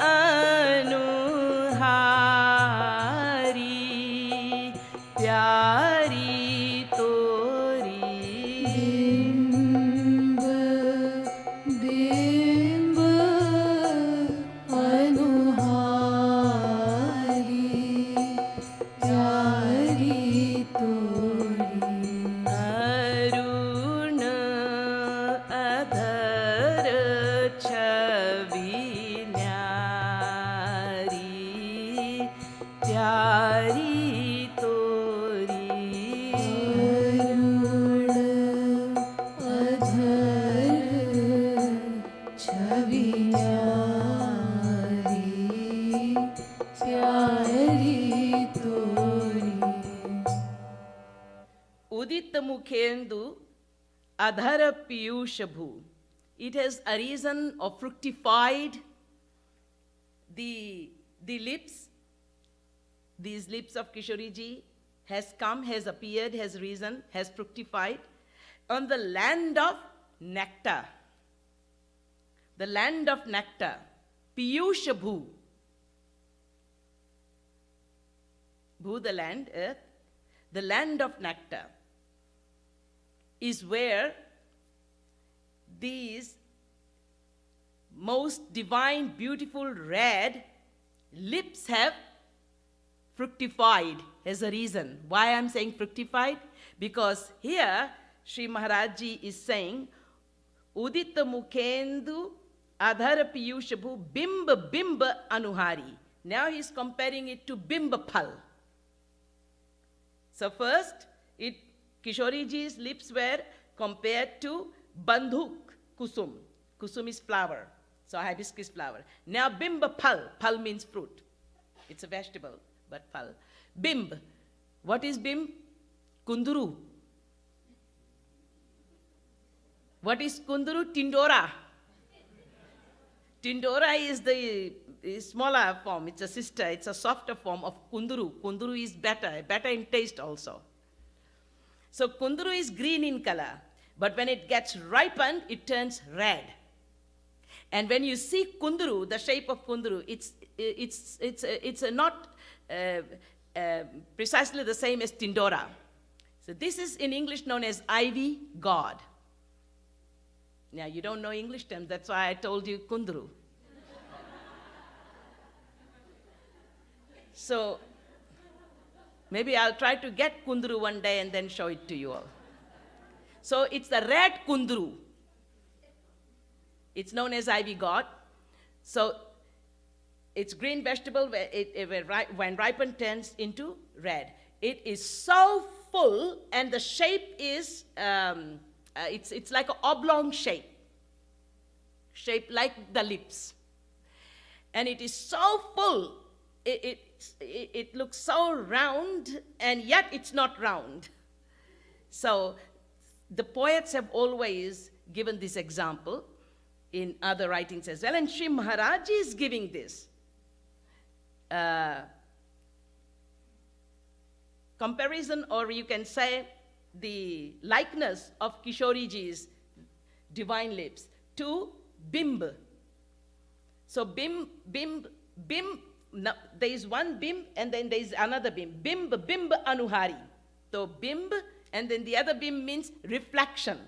अनुहारी प्यारी तोरी. बिंब बिंब अनुहारी प्यारी तोरी अरुण अधर छवि न्यारी प्यारी तोरी. अरुण अधर छवि न्यारी प्यारी तोरी Udit Mukhendu Adhara Piyushabhu. It has arisen or fructified the lips. These lips of Kishoriji has come, has appeared, has risen, has fructified on the land of nectar. The land of nectar. Piyushabhu. Bhu, the land, earth. The land of nectar is where these most divine, beautiful, red lips have fructified as a reason. Why I'm saying fructified? Because here Sri Maharaji is saying, Udita Mukhendu Adhara Piyushabhu Bimba Bimba Anuhari. Now he's comparing it to Bimba Phal. So first, Kishoriji's lips were compared to Bandhuk Kusum. Kusum is flower, so hibiscus flower. Now Bimba Phal. Phal means fruit. It's a vegetable, but phal. Bimb. What is bimb? Kunduru. What is kunduru? Tindora. Tindora is the smaller form. It's a sister. It's a softer form of kunduru. Kunduru is better in taste also. So kunduru is green in color, but when it gets ripened, it turns red. And when you see kunduru, the shape of kunduru, it's not precisely the same as tindora. So this is in English known as ivy god. Now you don't know English terms, that's why I told you kunduru. So maybe I'll try to get kunduru one day and then show it to you all. So it's the red kunduru. It's known as ivy god. So it's green vegetable when ripened turns into red. It is so full, and the shape is it's like an oblong shape. shaped like the lips. And it is so full, it looks so round, and yet it's not round. So the poets have always given this example in other writings as well, and Sri Maharaj is giving this comparison, or you can say the likeness of Kishoriji's divine lips to Bimb. So Bimb, now, there is one Bimb and then there is another Bimb. Bimb Anuhari. So Bimb and then the other Bimb means reflection.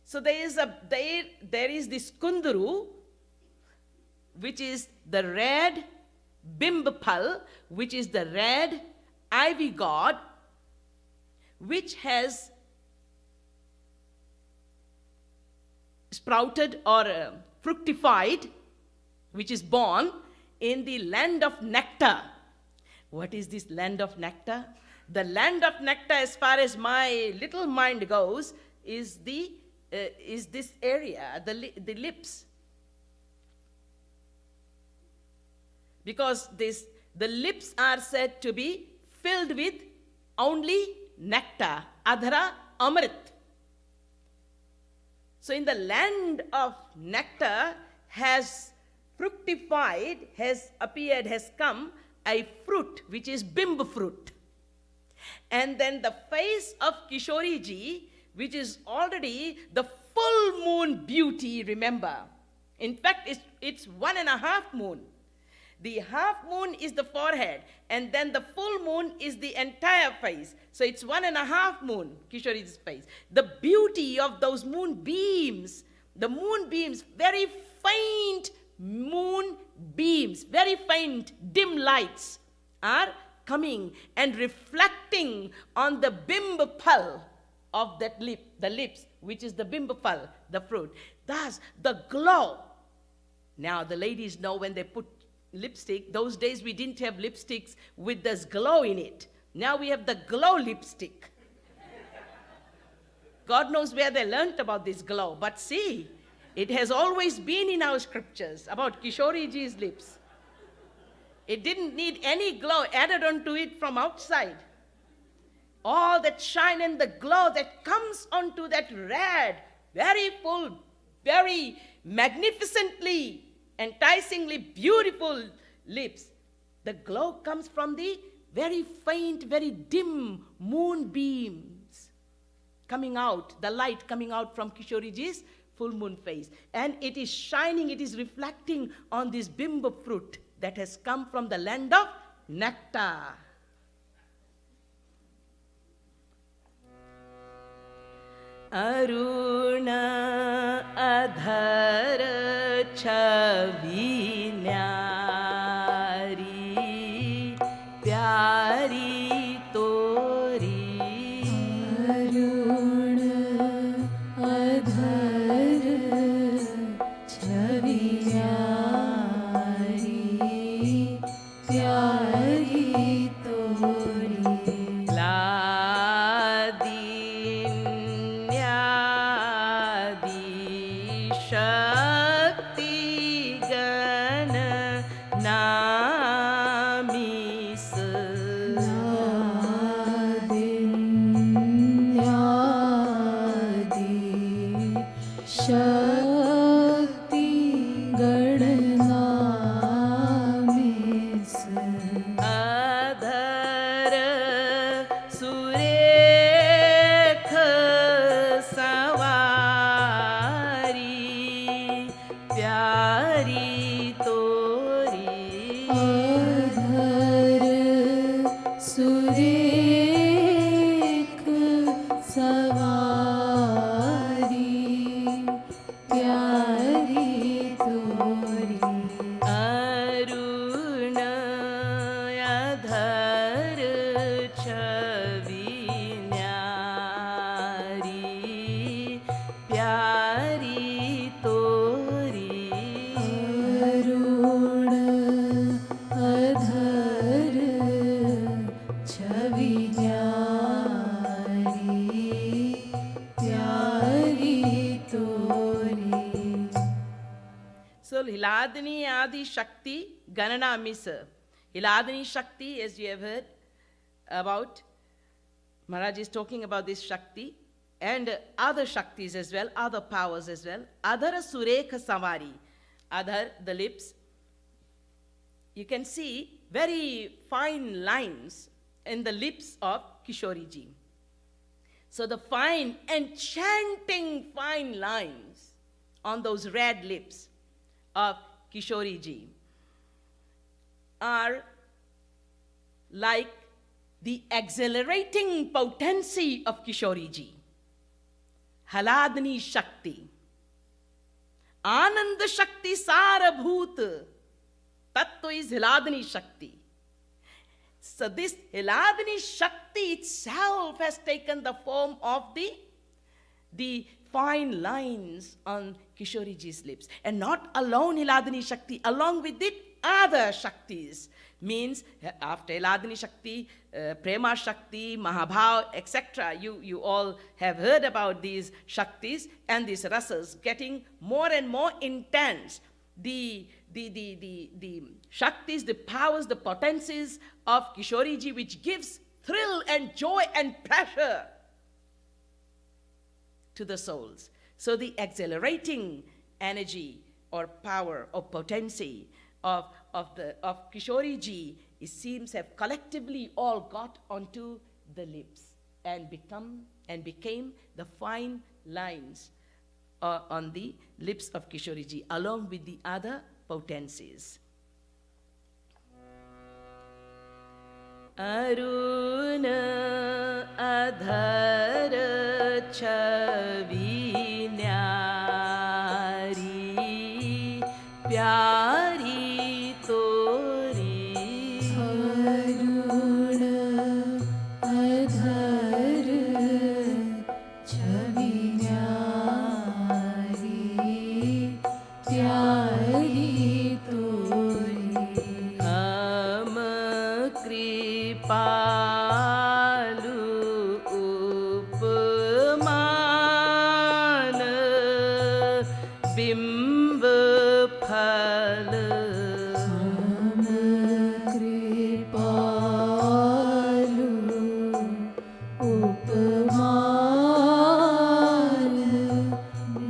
So there is this Kunduru, which is the red Bimbapal, which is the red ivy god, which has sprouted or fructified, which is born in the land of nectar. What is this land of nectar? The land of nectar, as far as my little mind goes, is this area, the lips. Because the lips are said to be filled with only nectar, adhara amrit. So in the land of nectar has fructified, has appeared, has come a fruit, which is Bimb fruit. And then the face of Kishoriji, which is already the full moon beauty, remember. In fact, it's 1.5 moon. The half moon is the forehead, and then the full moon is the entire face. So it's 1.5 moon, Kishoriji's face. The beauty of those moonbeams, the moonbeams, very faint moonbeams, very faint dim lights are coming and reflecting on the bimbapal of that lip, the lips, which is the bimbapal, the fruit. Thus, the glow. Now, the ladies know when they put lipstick, those days we didn't have lipsticks with this glow in it. Now we have the glow lipstick. God knows where they learnt about this glow, but see, it has always been in our scriptures about Kishoriji's lips. It didn't need any glow added onto it from outside. All that shine and the glow that comes onto that red, very full, very magnificently, enticingly beautiful lips. The glow comes from the very faint, very dim moonbeams coming out, the light coming out from Kishoriji's full moon face. And it is shining, it is reflecting on this bimba fruit that has come from the land of nectar. Aruna adhara chavi nyari pyari tori. Aruna adhara chavi nyari pyari tori. Shakti Gana Namis Nadi Shakti Gadanamis Adhara Surekha Savari Pyari Tori. Adhar Surek Savari Hiladini Adi Shakti Ganana Misa. Hiladini Shakti, as you have heard about, Maharaj is talking about this Shakti and other Shaktis as well, other powers as well. Adhara Surekha Savari. Adhar, the lips. You can see very fine lines in the lips of Kishori ji. So the fine, enchanting fine lines on those red lips of Kishori ji are like the exhilarating potency of Kishori ji. Haladni Shakti. Ananda Shakti Sarabhoot. Tattva is Hiladni Shakti. So this Hiladni Shakti itself has taken the form of the fine lines on Kishori ji's lips. And not alone Hiladni Shakti, along with it other Shaktis. Means after Hiladni Shakti, Prema Shakti, Mahabhav, etc. You all have heard about these Shaktis and these rasas getting more and more intense. The Shaktis, the powers, the potencies of Kishori ji, which gives thrill and joy and pleasure to the souls. So the exhilarating energy or power or potency of Kishori ji, it seems, have collectively all got onto the lips and became the fine lines on the lips of Kishori ji, along with the other potencies. Aruna adhara chavi nyari pyari tori. Aruna adhar chhavi nyari pyari tori. Ham kripalu upman bimb phal. Ham kripalu upman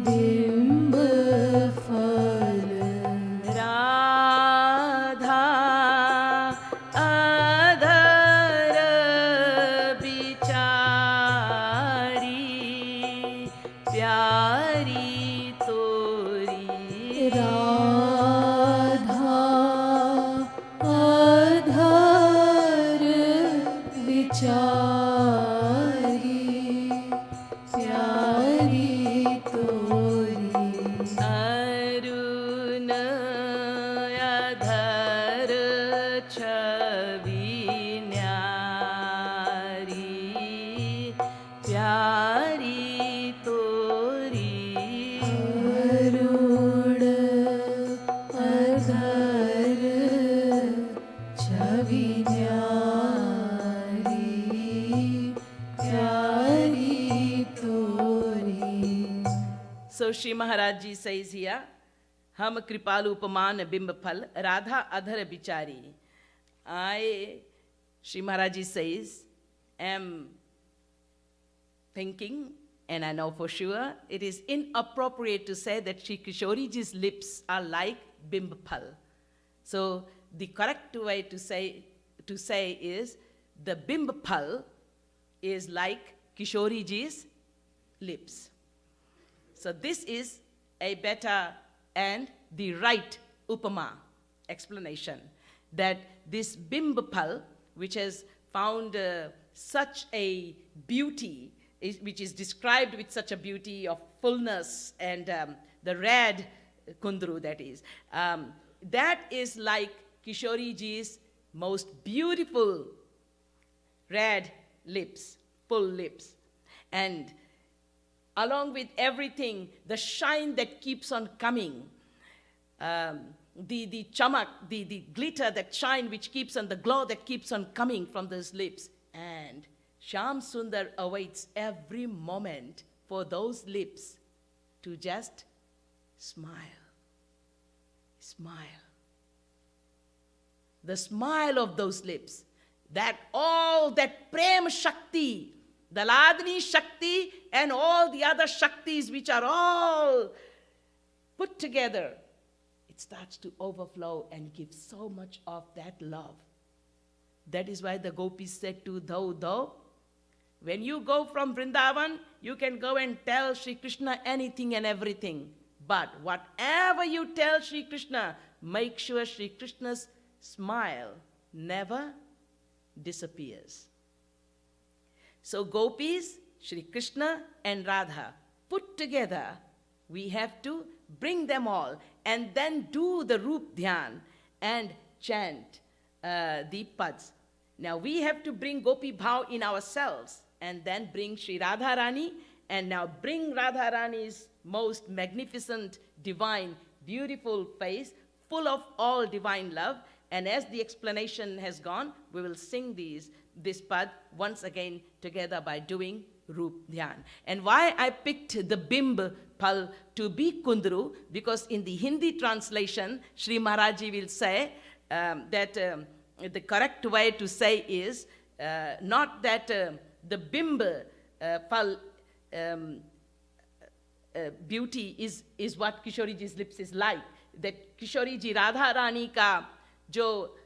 bimb phal. Radha adhara bichari pyari tori. Radha adhar vichari pyari tori. Aruna adhar chavi nyari pyari tori. Aruna adhar chhavi nyari pyari tori. So Shri Maharaj Ji says here, Ham kripalu upaman bimb phal, Radha adhar bichari. I, Shri Maharaj Ji says, am thinking, and I know for sure, it is inappropriate to say that Shri Kishori ji's lips are like bimb phal. So the correct way to say is, the bimb phal is like Kishori ji's lips. So this is a better and the right upama explanation, that this bimbaphal, which has found such a beauty, which is described with such a beauty of fullness and the red kundru that is like Kishori ji's most beautiful red lips, full lips. And along with everything, the shine that keeps on coming, the chamak, the glitter that shine which keeps on, the glow that keeps on coming from those lips. And Shyam Sundar awaits every moment for those lips to just smile. Smile. The smile of those lips, that all that Prem Shakti, the Ladni Shakti and all the other Shaktis which are all put together, it starts to overflow and give so much of that love. That is why the gopis said to Dhau, when you go from Vrindavan, you can go and tell Sri Krishna anything and everything. But whatever you tell Sri Krishna, make sure Sri Krishna's smile never disappears. So gopis, Sri Krishna and Radha put together, we have to bring them all and then do the Roop Dhyan and chant the pads. Now we have to bring Gopi Bhav in ourselves and then bring Sri Radharani, and now bring Radharani's most magnificent, divine, beautiful face, full of all divine love. And as the explanation has gone, we will sing this pad once again together by doing Roop Dhyan. And why I picked the Bimb Pal to be Kundru, because in the Hindi translation, Sri Maharaji will say that the correct way to say is not that the Bimb Pal beauty is what Kishori ji's lips is like. That Kishori ji Radha Rani ka जो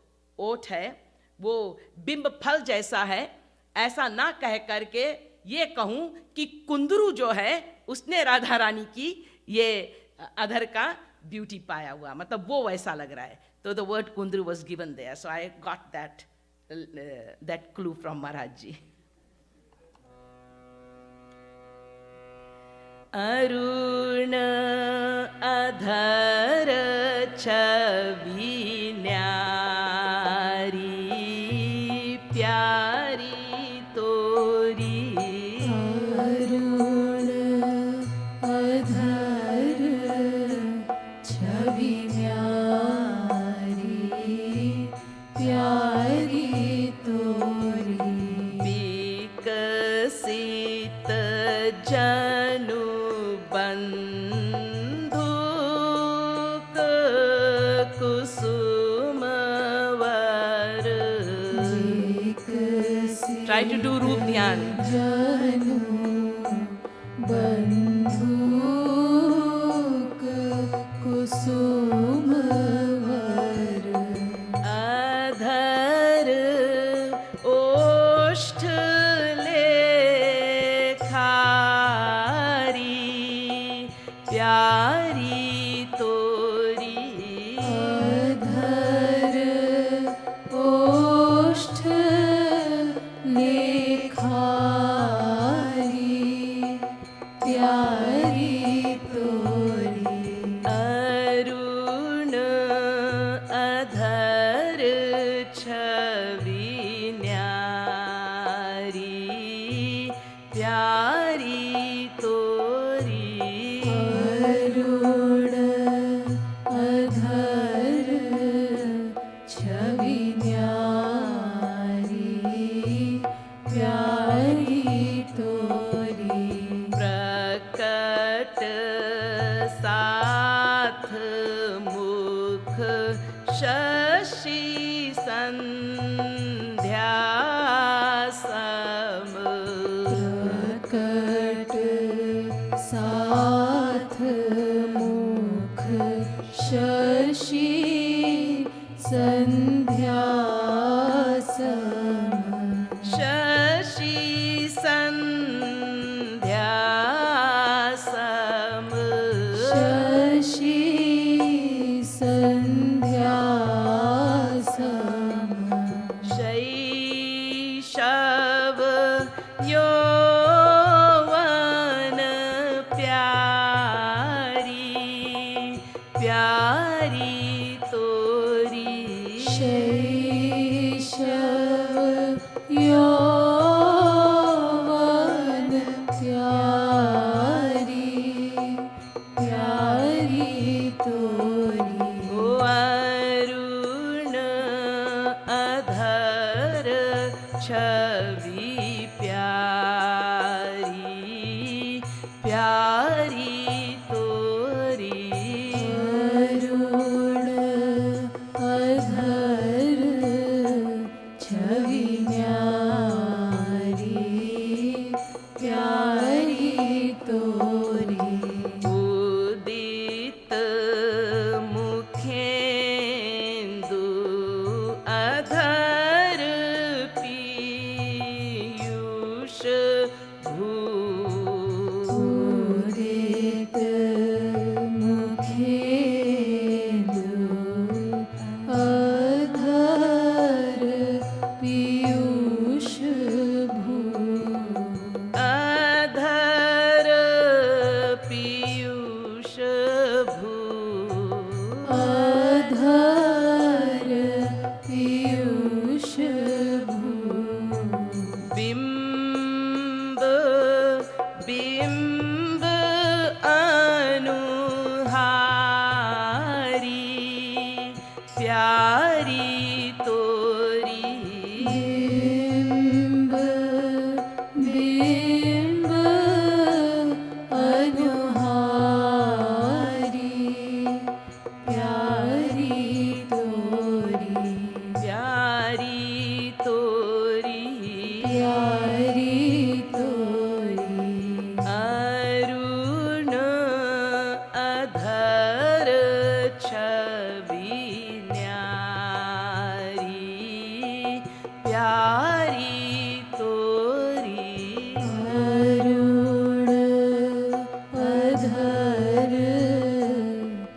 ओठ है वो बिंब फल जैसा है, ऐसा ना कह करके ये कहूं कि कुंदरू जो है उसने राधा रानी की ये अधर का ब्यूटी पाया हुआ, मतलब वो वैसा लग रहा है. तो the word kundru was given there, so I got that clue from Maharaj ji. अरुण अधर छवि न्यारी प्यारी तोरी. अरुण अधर छवि न्यारी प्यारी तोरी. विकसित जनु बंधुक कुसुमवर. Try to do Roop Dhyan. जनु बंधुक कुसुमवर. अधर ओष्ठ लेखारी प्यारी तोरी. अधर ओष्ठ लेखारी प्यारी तोरी. अरुण अधर छवि न्यारी प्यारी तोरी. अरुण अधर छवि न्यारी प्यारी तोरी. प्रकट साथ मुख शशि संध्या सम. प्रकट साथ मुख शशि संध्या सम. शशि संध्या सम. शशि संध्या सम. शैशव यौवन प्यारी प्यारी तोरी. शैशव यौवन प्यारी प्यारी तोरी. ओ अरुण अधर छवि प्यारी प्यारी तोरी. अरुण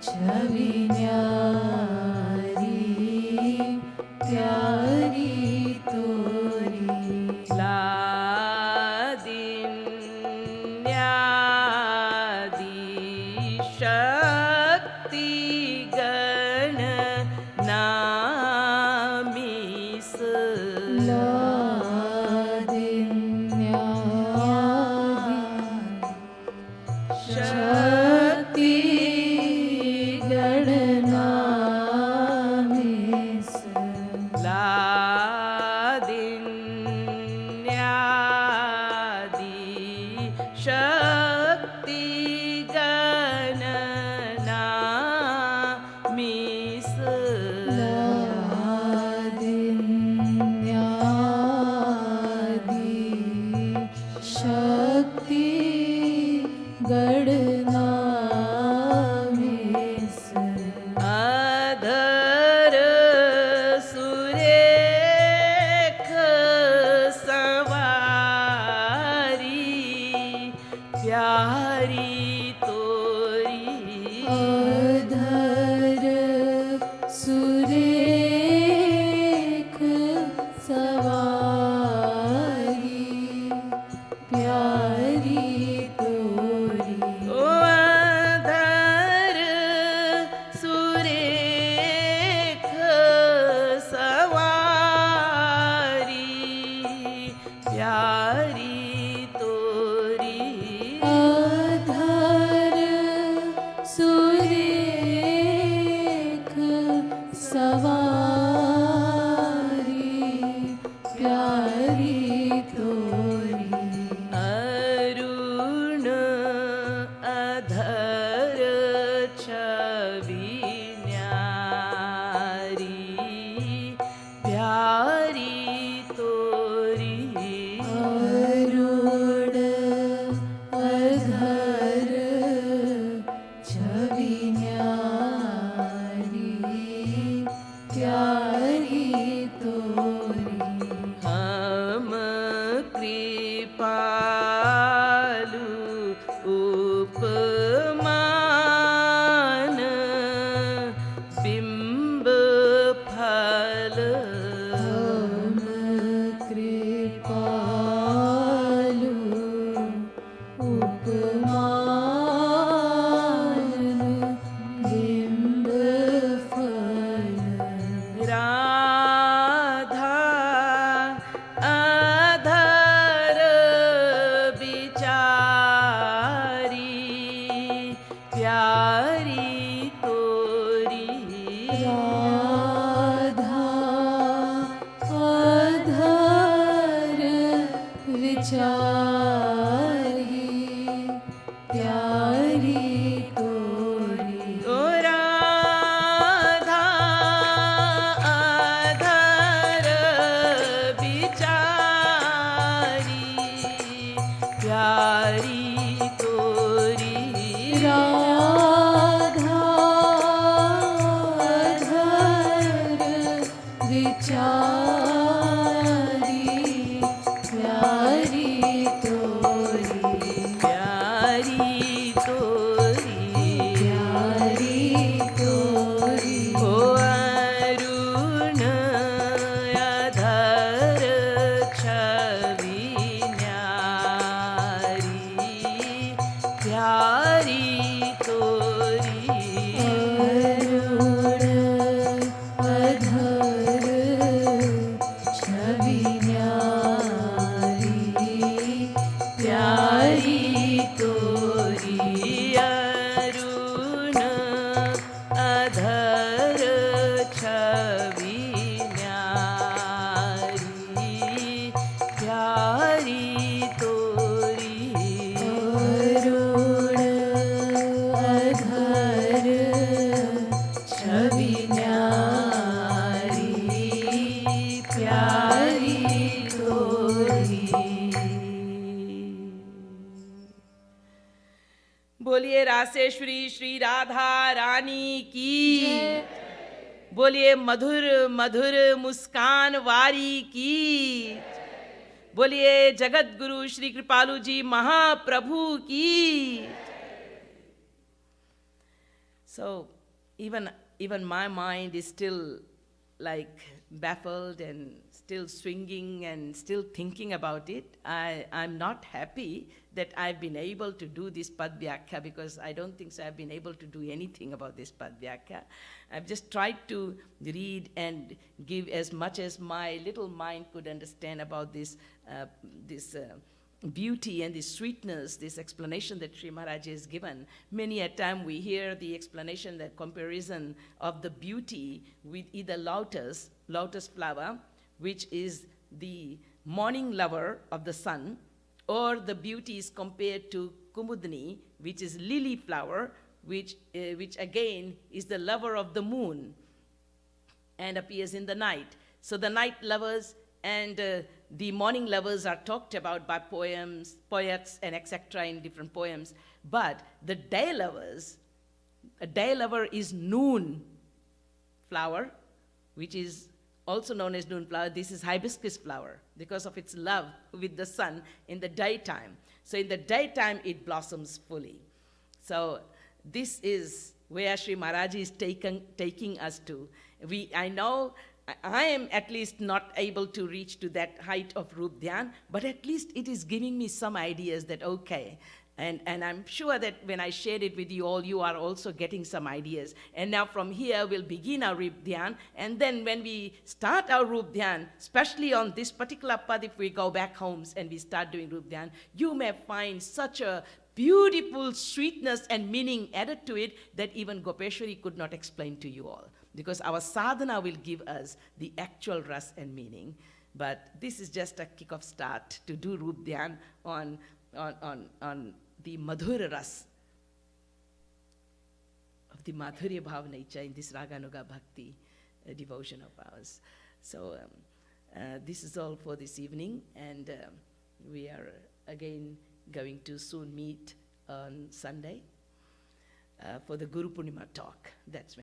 छवि न्यारी प्यारी तोरी लादिन न्यादी शक्ति गण नामीस शक्ति गणनामिस लादिन्यादि शक्ति गणनामीस लादिन्यादि शक्ति गणनामिस अधर सुरेख सवारी प्यारी तोरी अधर सुरेख सवारी प्यारी तोरी ओ अधर सुरेख सवारी प्यारी तोरी अधर सुरेख सवारी प्यारी तोरी अरुण अधर छवि न्यारी प्यारी तोरी अरुण अधर छवि न्यारी प्यारी तोरी हम कृपालु उपमान बिंब फल हम कृपालु उपमान बिंब फल राधा अधर बिचारी प्यारी तोरी राधा अधर विचारी प्यारी तोरी ओ राधा अधर बिचारी प्यारी तोरी राधा अधर विचारी प्यारी तोरी प्यारी तोरी प्यारी तोरी ओ अरुण अधर छवि न्यारी प्यारी तोरी अरुण अधर छवि न्यारी प्यारी तोरी अरुण अधर छवि न्यारी प्यारी तोरी अरुण अधर छवि न्यारी प्यारी तोरी बोलिए रासेश्वरी श्री राधा रानी की बोलिए मधुर मधुर मुस्कान वारी की बोलिए जगत गुरु श्री कृपालु जी महाप्रभु की So even my mind is still like baffled and still swinging and still thinking about it. I'm not happy that I've been able to do this Pad Vyakya, because I don't think so I've been able to do anything about this Pad Vyakya. I've just tried to read and give as much as my little mind could understand about this beauty and this sweetness, this explanation that Sri Maharaj has given. Many a time we hear the explanation, the comparison of the beauty with either lotus flower, which is the morning lover of the sun, or the beauty is compared to Kumudni, which is lily flower, which again is the lover of the moon and appears in the night. So the night lovers and the morning lovers are talked about by poets and etc. in different poems. But the day lovers, a day lover is noon flower, which is also known as noon flower. This is hibiscus flower because of its love with the sun in the daytime. So in the daytime, it blossoms fully. So this is where Sri Maharaj is taking us to. I know I am at least not able to reach to that height of Rup Dhyan, but at least it is giving me some ideas that, okay, and I'm sure that when I shared it with you all, you are also getting some ideas. And now from here, we'll begin our Rup Dhyan, and then when we start our Rup Dhyan, especially on this particular pad, if we go back homes and we start doing Rup Dhyan, you may find such a beautiful sweetness and meaning added to it that even Gopeshwari could not explain to you all, because our sadhana will give us the actual ras and meaning. But this is just a kick-off start to do Rup Dhyan on the Madhura ras of the Madhurya Bhavanacha in this Raganuga Bhakti devotion of ours. So this is all for this evening, and we are again going to soon meet on Sunday for the Guru Purnima talk. That's when